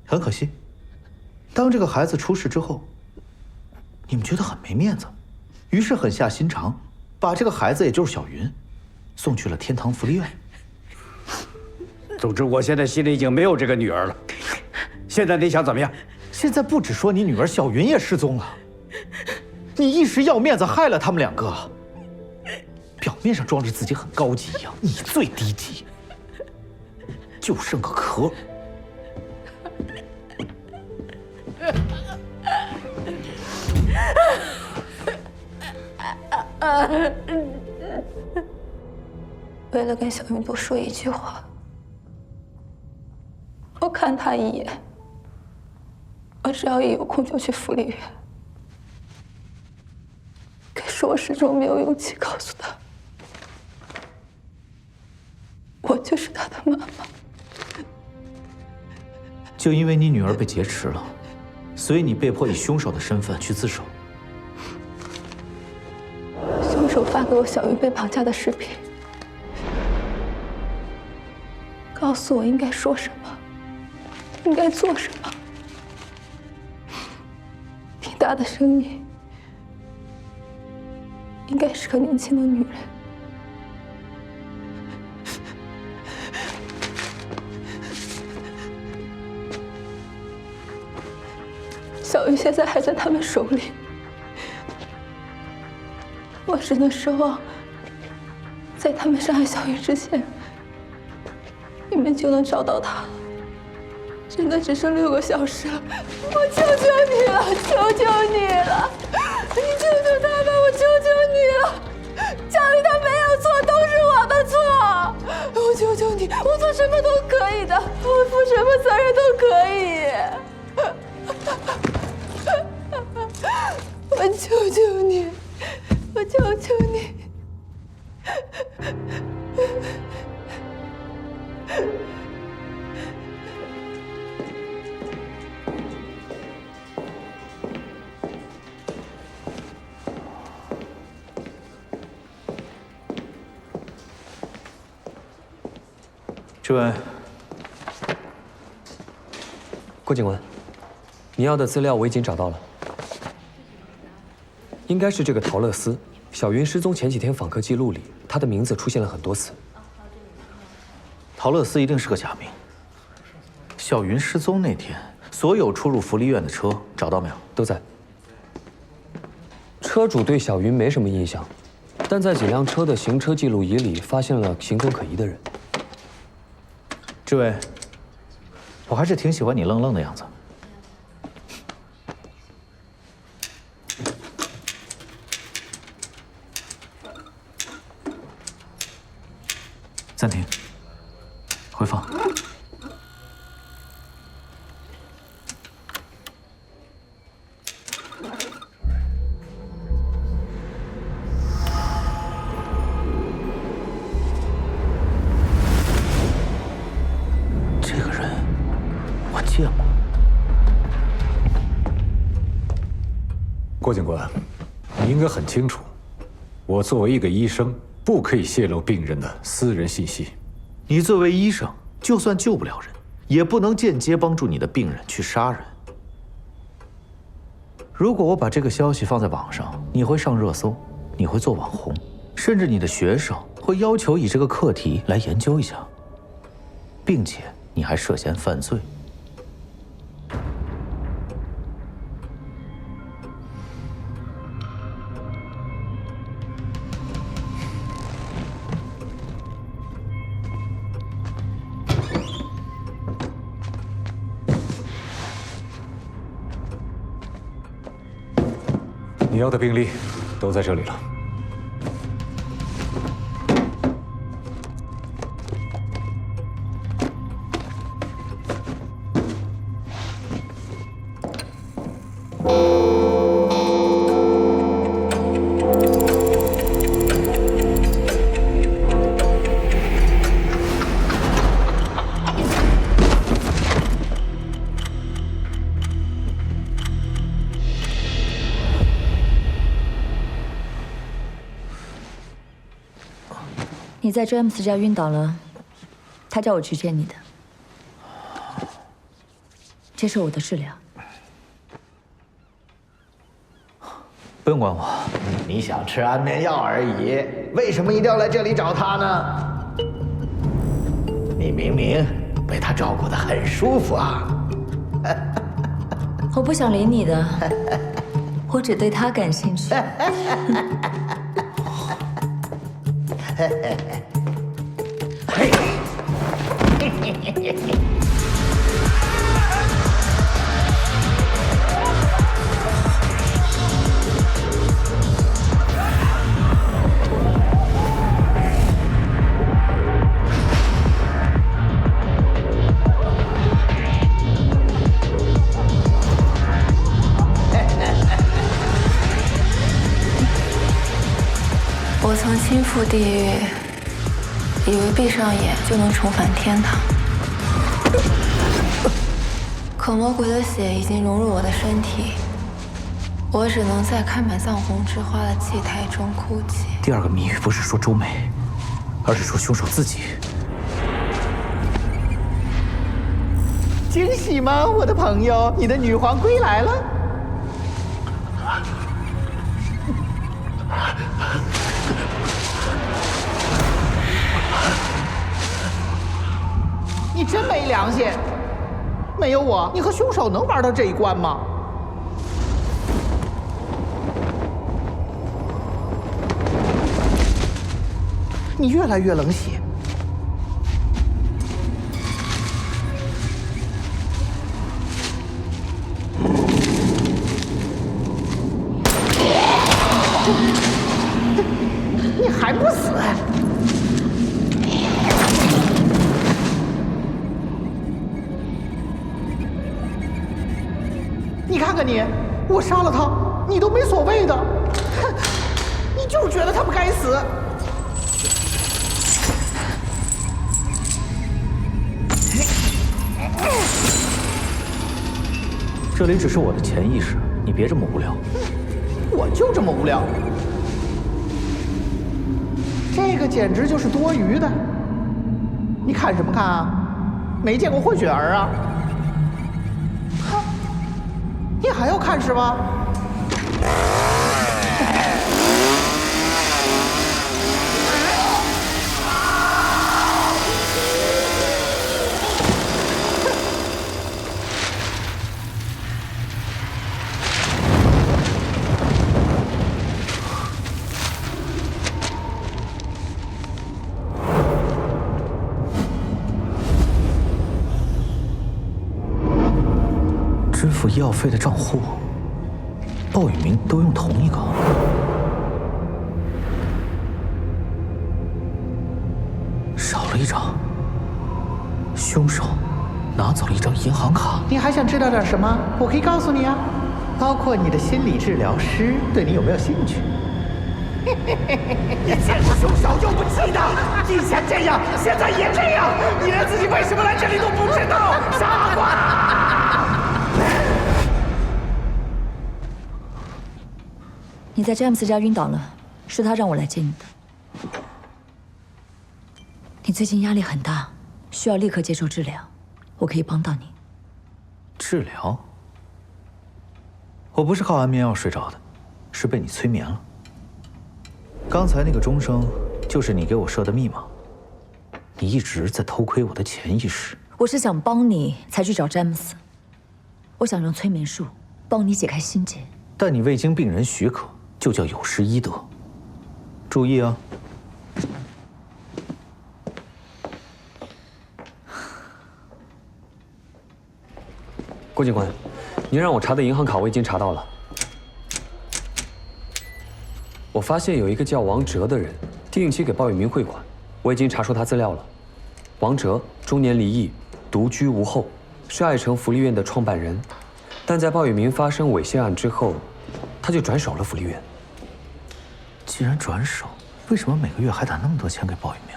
很可惜，当这个孩子出世之后，你们觉得很没面子，于是狠下心肠，把这个孩子，也就是小云，送去了天堂福利院。总之，我现在心里已经没有这个女儿了。现在你想怎么样？现在不只说你女儿小云也失踪了，你一时要面子害了他们2个，表面上装着自己很高级一样，你最低级，就剩个壳。为了跟小云多说一句话，我看她一眼，我只要一有空就去福利院。可是我始终没有勇气告诉她，我就是她的妈妈。就因为你女儿被劫持了，所以你被迫以凶手的身份去自首。凶手发给我小云被绑架的视频，告诉我应该说什么，应该做什么。挺大的声音，应该是个年轻的女人。小云现在还在他们手里，我只能奢望，在他们伤害小云之前，你们就能找到她。真的只剩6个小时了，我求求你了，求求你了，你救救她吧，我求求你了！小云她没有错，都是我的错，我求求你，我做什么都可以的，我负什么责任都可以。我求求你，我求求你。这位，郭警官，你要的资料我已经找到了，应该是这个陶乐斯。小云失踪前几天访客记录里，他的名字出现了很多次。陶乐斯一定是个假名。小云失踪那天，所有出入福利院的车找到没有？都在。车主对小云没什么印象，但在几辆车的行车记录仪里发现了行踪可疑的人。这位，我还是挺喜欢你愣愣的样子。暂停，回放。这个人，我见过。郭警官，你应该很清楚，我作为一个医生，不可以泄露病人的私人信息。你作为医生，就算救不了人，也不能间接帮助你的病人去杀人。如果我把这个消息放在网上，你会上热搜，你会做网红，甚至你的学生会要求以这个课题来研究一下，并且你还涉嫌犯罪。你要的病历都在这里了。你在詹姆斯家晕倒了，他叫我去见你的，接受我的治疗。不用管我，你想吃安眠药而已，为什么一定要来这里找他呢？你明明被他照顾得很舒服啊！我不想理你的，我只对他感兴趣。我曾亲赴地狱，以为闭上眼就能重返天堂，可魔鬼的血已经融入我的身体，我只能在开满藏红之花的祭台中哭泣。第二个谜语不是说周美，而是说凶手自己。惊喜吗，我的朋友？你的女皇归来了。你真没良心！没有我，你和凶手能玩到这一关吗？你越来越冷血。你还不死？你看看你，我杀了他，你都没所谓的，哼，你就是觉得他们该死。这里只是我的潜意识，你别这么无聊。我就这么无聊，这个简直就是多余的。你看什么看啊？没见过混血儿啊？哼，你还要看是吗？支付医药费的账户，鲍宇明都用同一个。少了一张，凶手拿走了一张银行卡。你还想知道点什么？我可以告诉你啊，包括你的心理治疗师对你有没有兴趣。你见过凶手又不记得，以前这样，现在也这样，你连自己为什么来这里都不知道，傻瓜！你在詹姆斯家晕倒了，是他让我来接你的。你最近压力很大，需要立刻接受治疗，我可以帮到你。治疗？我不是靠安眠药睡着的，是被你催眠了。刚才那个钟声，就是你给我设的密码。你一直在偷窥我的潜意识。我是想帮你才去找詹姆斯，我想用催眠术帮你解开心结。但你未经病人许可，就叫有失医德。注意啊！郭警官，您让我查的银行卡我已经查到了。我发现有一个叫王哲的人，定期给鲍宇明汇款，我已经查出他资料了。王哲中年离异，独居无后，是爱城福利院的创办人，但在鲍宇明发生猥亵案之后，他就转手了福利院。既然转手，为什么每个月还打那么多钱给鲍宇明？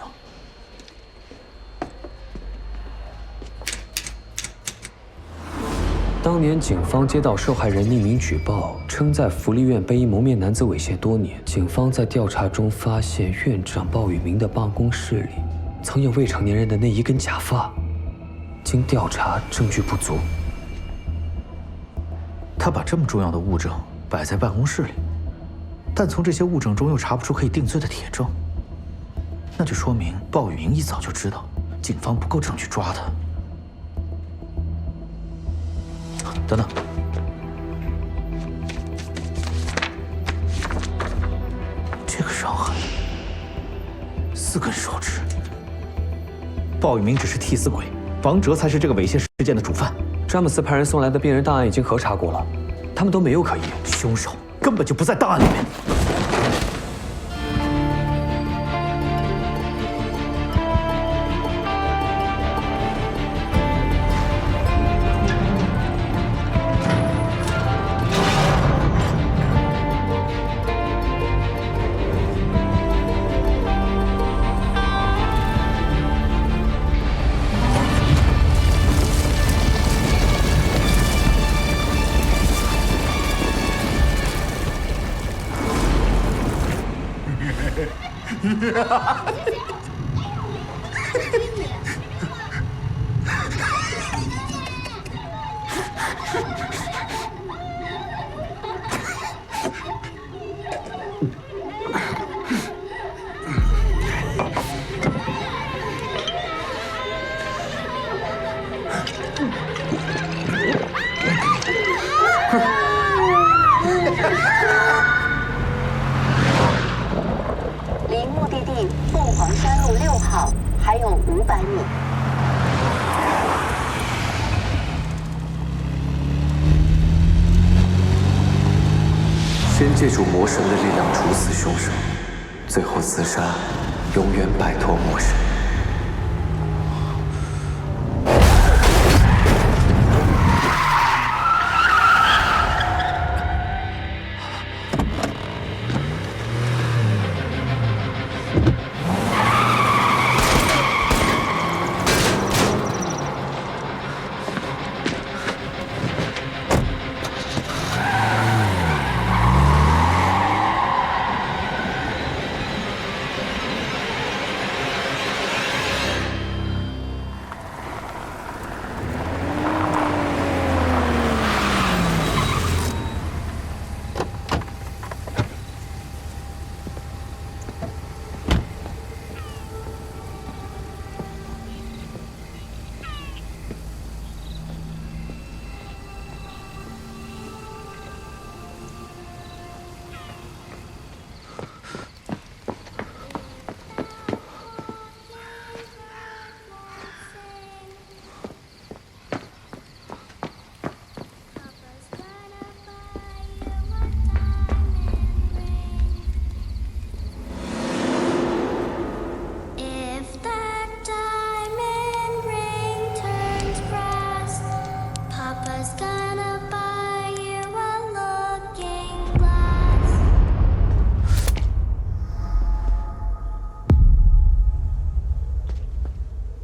当年警方接到受害人匿名举报，称在福利院被一蒙面男子猥亵多年。警方在调查中发现，院长鲍宇明的办公室里曾有未成年人的那一根假发。经调查，证据不足。他把这么重要的物证摆在办公室里，但从这些物证中又查不出可以定罪的铁证，那就说明鲍宇明一早就知道警方不够证据抓他。等等，这个伤痕，4根手指。鲍宇明只是替死鬼，王哲才是这个猥亵事件的主犯。詹姆斯派人送来的病人档案已经核查过了，他们都没有可疑，凶手根本就不在档案里面。离目的地凤凰山路6号还有500米。先借助魔神的力量处死凶手，最后自杀，永远摆脱魔神。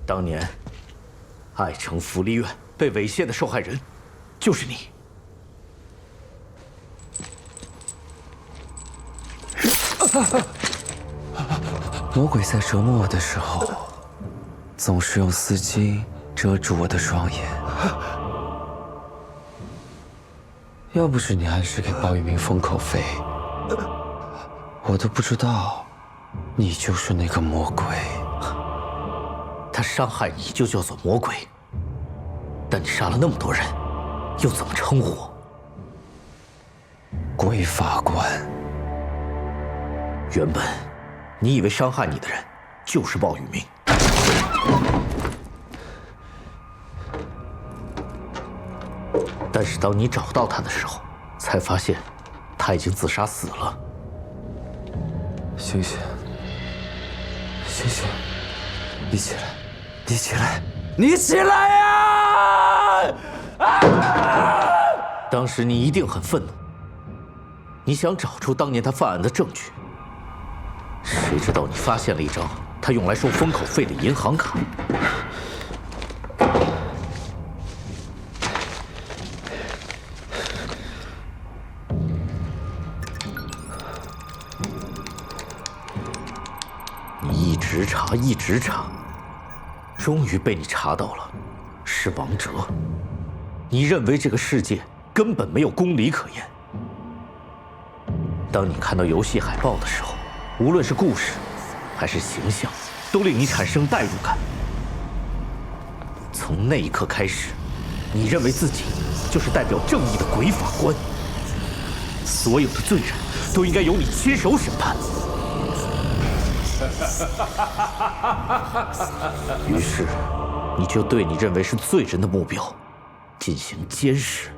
当年，爱城福利院被猥亵的受害人，就是你。魔鬼在折磨我的时候，总是用丝巾遮住我的双眼。要不是你按时给鲍玉明封口费，我都不知道你就是那个魔鬼。他伤害你就叫做魔鬼，但你杀了那么多人，又怎么称呼我？鬼法官。原本，你以为伤害你的人就是鲍玉明，但是当你找到他的时候，才发现他已经自杀死了。星星，星星，你起来，你起来，你起来呀！当时你一定很愤怒，你想找出当年他犯案的证据。谁知道你发现了一张他用来收封口费的银行卡。你一直查，一直查，终于被你查到了，是王哲。你认为这个世界根本没有公理可言。当你看到游戏海报的时候，无论是故事还是形象，都令你产生代入感。从那一刻开始，你认为自己就是代表正义的鬼法官，所有的罪人都应该由你亲手审判。于是，你就对你认为是罪人的目标进行监视。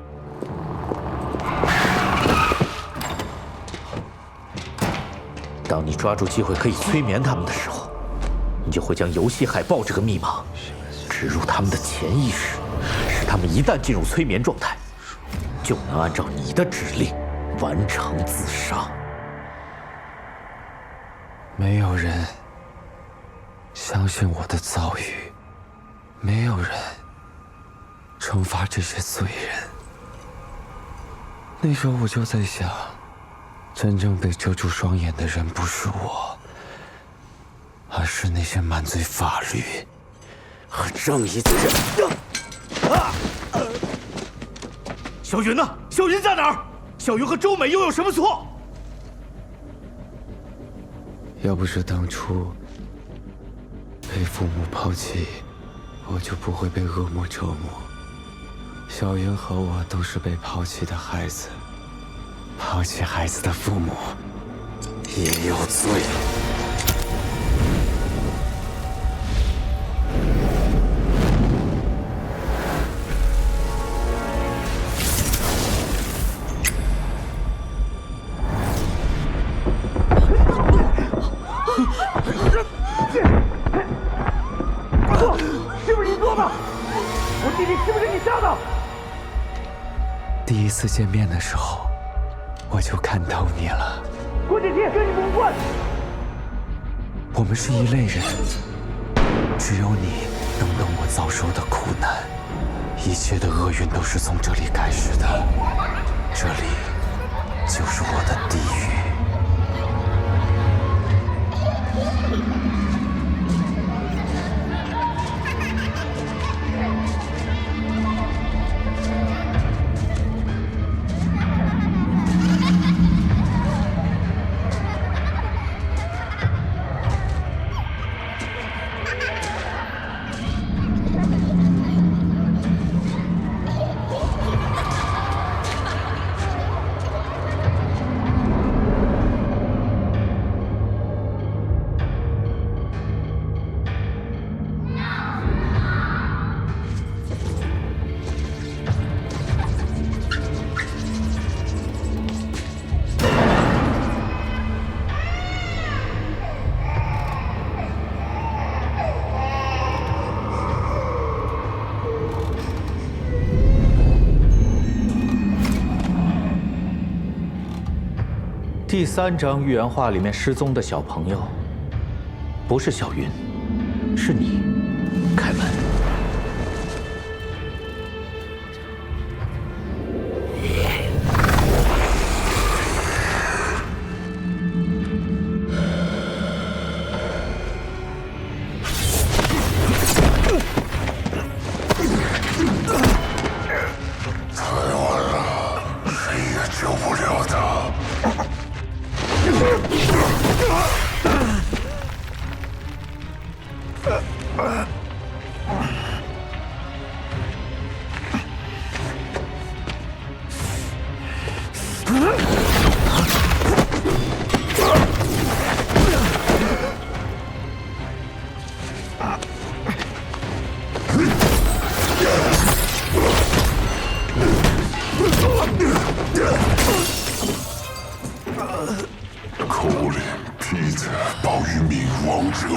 当你抓住机会可以催眠他们的时候，你就会将游戏海报这个密码植入他们的潜意识，使他们一旦进入催眠状态，就能按照你的指令完成自杀。没有人相信我的遭遇，没有人惩罚这些罪人。那时候我就在想，真正被遮住双眼的人不是我，而是那些满嘴法律和正义的人。小云呢？小云在哪儿？小云和周美又有什么错？要不是当初被父母抛弃，我就不会被恶魔折磨。小云和我都是被抛弃的孩子，抛弃孩子的父母也有罪。是不是你做的？我弟弟是不是你杀的？第一次见面的时候，我就看透你了。郭姐姐，跟你无关。我们是一类人，只有你能懂我遭受的苦难。一切的厄运都是从这里开始的，这里就是我的地狱。第3章预言画里面失踪的小朋友，不是小云，是你，凯文。太晚了，谁也救不了他。寇林、皮特、鲍玉敏、王哲，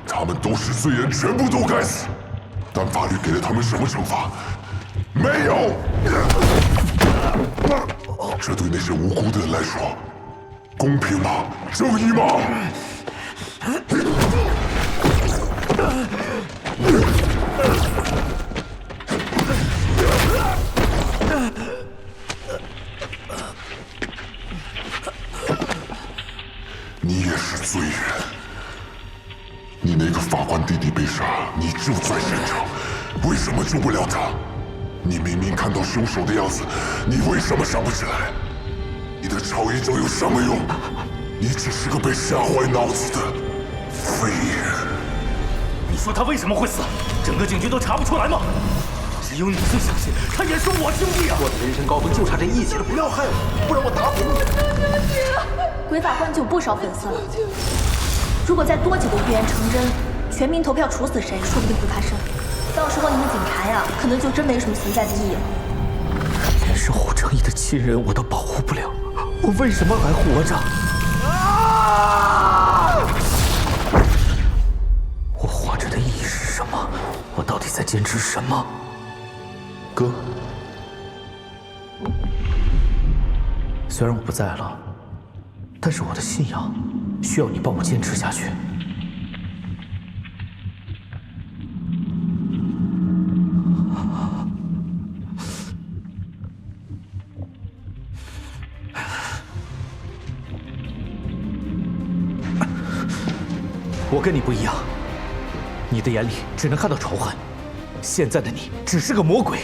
他们都是罪人，全部都该死。但法律给了他们什么惩罚？没有。这对那些无辜的人来说，公平吗？正义吗？你也是罪人，那个法官弟弟被杀，你就在现场，为什么救不了他？你明明看到凶手的样子，你为什么想不起来？你的超一症有什么用？你只是个被吓坏脑子的废人。你说他为什么会死？整个警局都查不出来吗？只有你最相信他也是我兄弟啊！我的人生高峰就差这一击了，不要害我，不然我打死你！鬼法官就有不少粉丝了。如果再多几个预言成真，全民投票处死谁，说不定会发生。到时候你们警察呀，可能就真没什么存在的意义了。连守护正义的亲人我都保护不了，我为什么还活着？我活着的意义是什么？我到底在坚持什么？哥，虽然我不在了，但是我的信仰需要你帮我坚持下去。我跟你不一样，你的眼里只能看到仇恨，现在的你只是个魔鬼。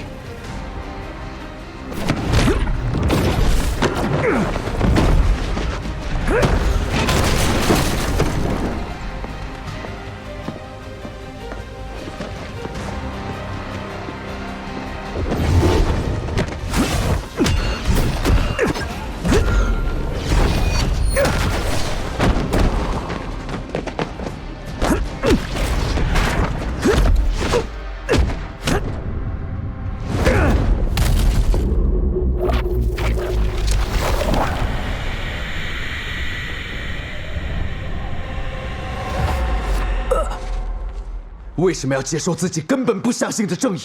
为什么要接受自己根本不相信的正义？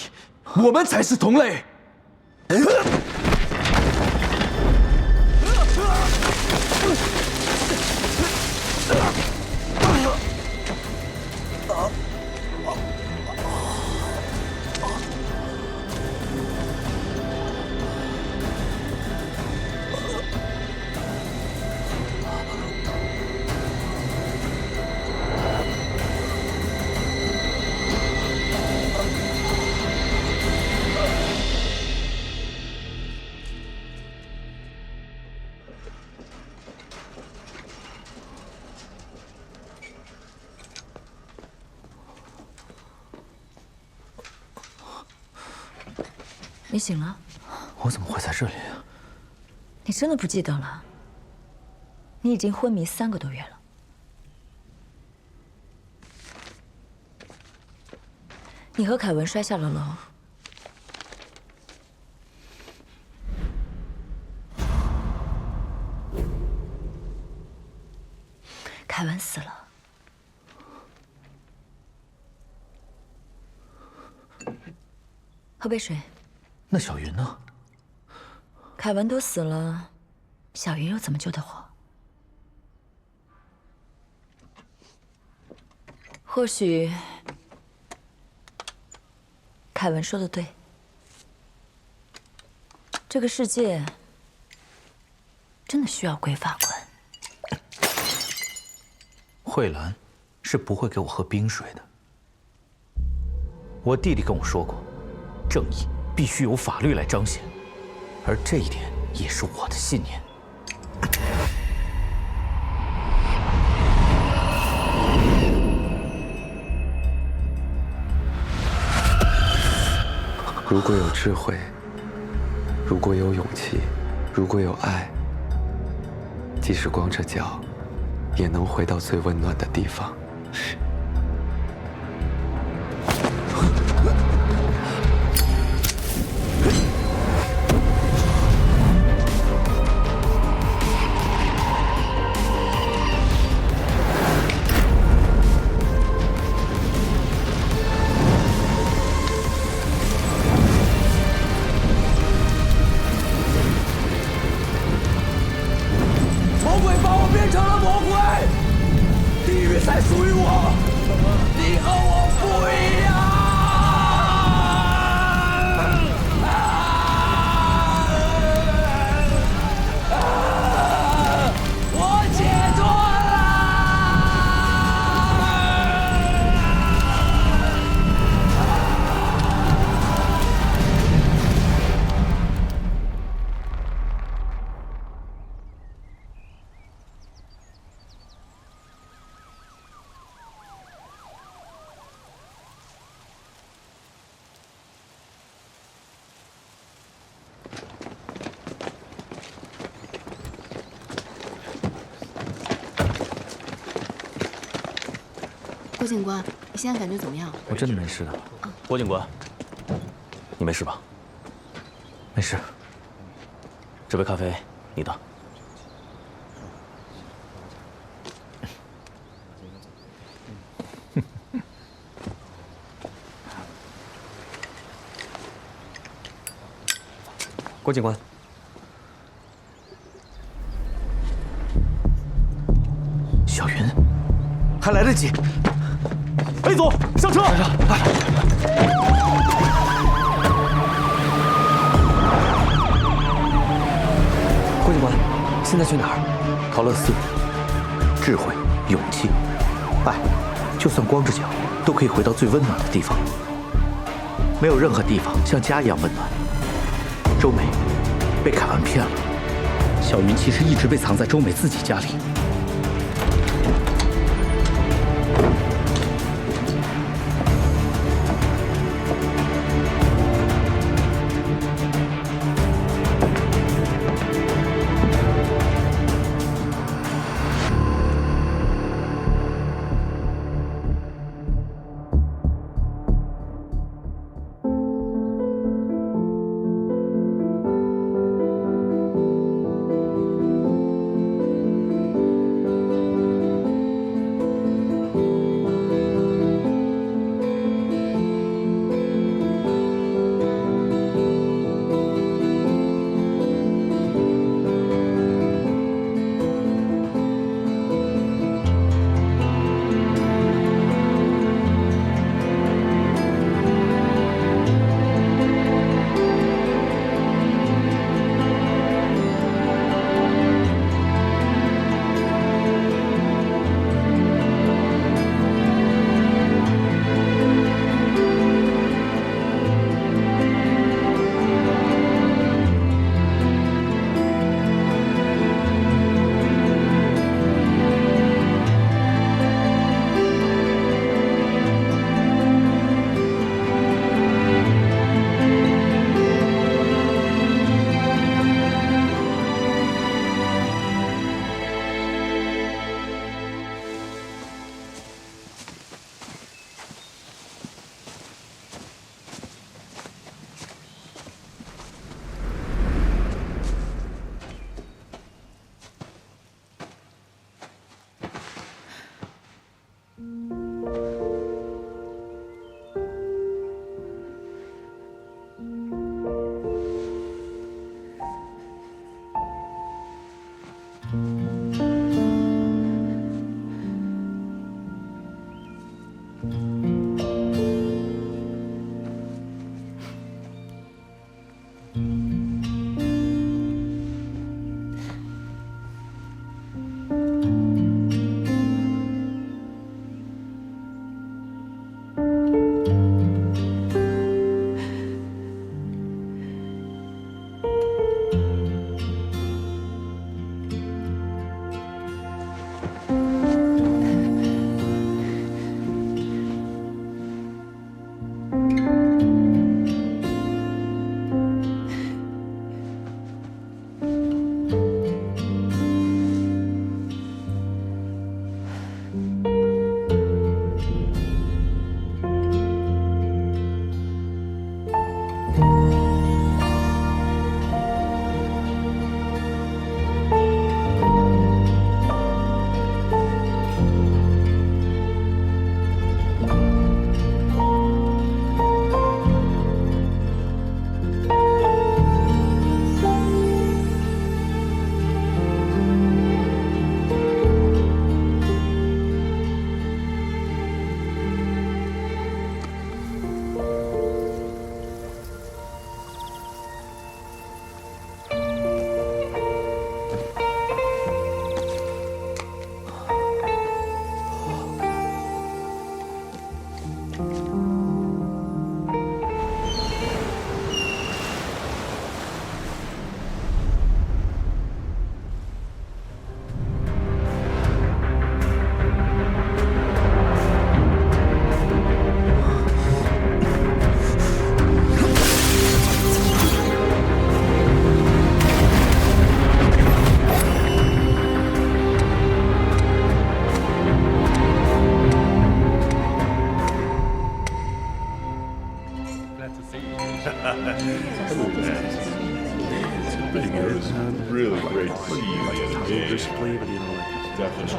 我们才是同类。你醒了？我怎么会在这里啊？你真的不记得了？你已经昏迷3个多月了。你和凯文摔下了楼。凯文死了。喝杯水。那小云呢？凯文都死了，小云又怎么救得活？或许凯文说的对，这个世界真的需要鬼法官。慧兰是不会给我喝冰水的。我弟弟跟我说过，正义必须由法律来彰显，而这一点也是我的信念。如果有智慧，如果有勇气，如果有爱，即使光着脚，也能回到最温暖的地方。郭警官，你现在感觉怎么样？我真的没事的。郭警官，你没事吧？没事。这杯咖啡，你的。郭警官，小云，还来得及。A组上车！郭警官，现在去哪儿？陶乐寺。智慧、勇气、爱，就算光着脚，都可以回到最温暖的地方。没有任何地方像家一样温暖。周美被凯文骗了，小云其实一直被藏在周美自己家里。Basically, but you know, like definitely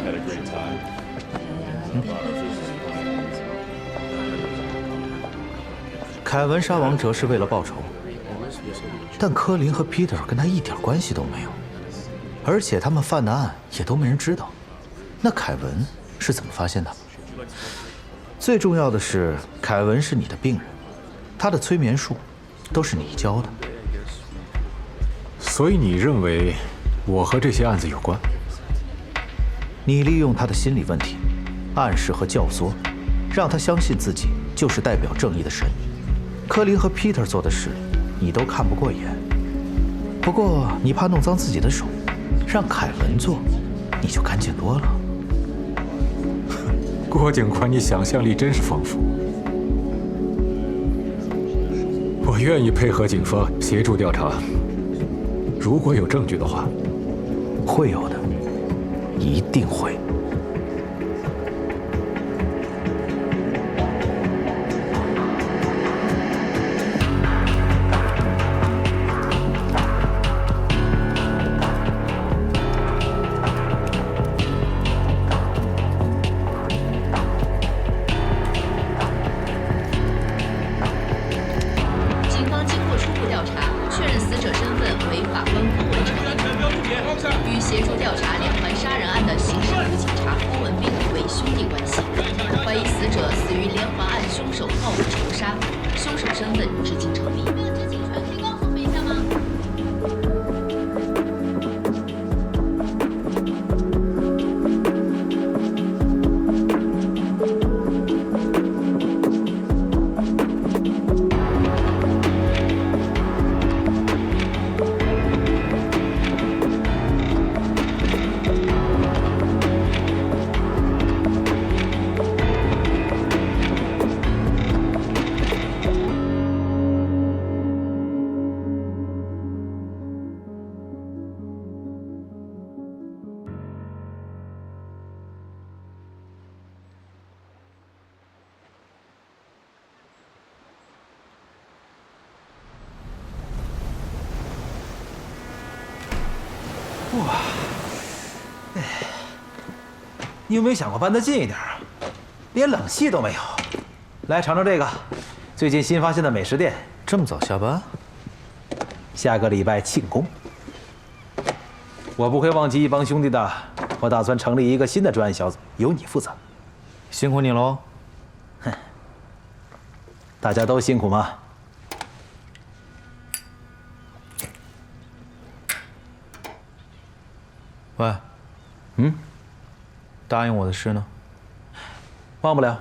had a great time. 凯文杀王哲是为了报仇，但科林和 Peter 跟他一点关系都没有，而且他们犯的案也都没人知道。那凯文是怎么发现的？最重要的是，凯文是你的病人，他的催眠术都是你教的。所以你认为我和这些案子有关？你利用他的心理问题，暗示和教唆，让他相信自己就是代表正义的神。科林和 Peter 做的事，你都看不过眼。不过你怕弄脏自己的手，让凯文做，你就干净多了。郭警官，你想象力真是丰富。我愿意配合警方协助调查。如果有证据的话，会有的，一定会。哇，哎，你有没有想过搬得近一点啊？连冷气都没有。来尝尝这个，最近新发现的美食店。这么早下班？下个礼拜庆功。我不会忘记一帮兄弟的。我打算成立一个新的专案小组，由你负责。辛苦你喽。哼，大家都辛苦吗？ 喂，答应我的事呢？忘不了。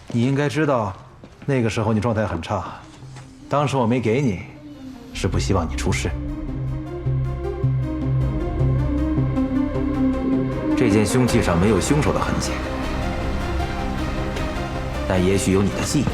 你应该知道，那个时候你状态很差，当时我没给你，是不希望你出事。 这件凶器上没有凶手的痕迹，但也许有你的记忆。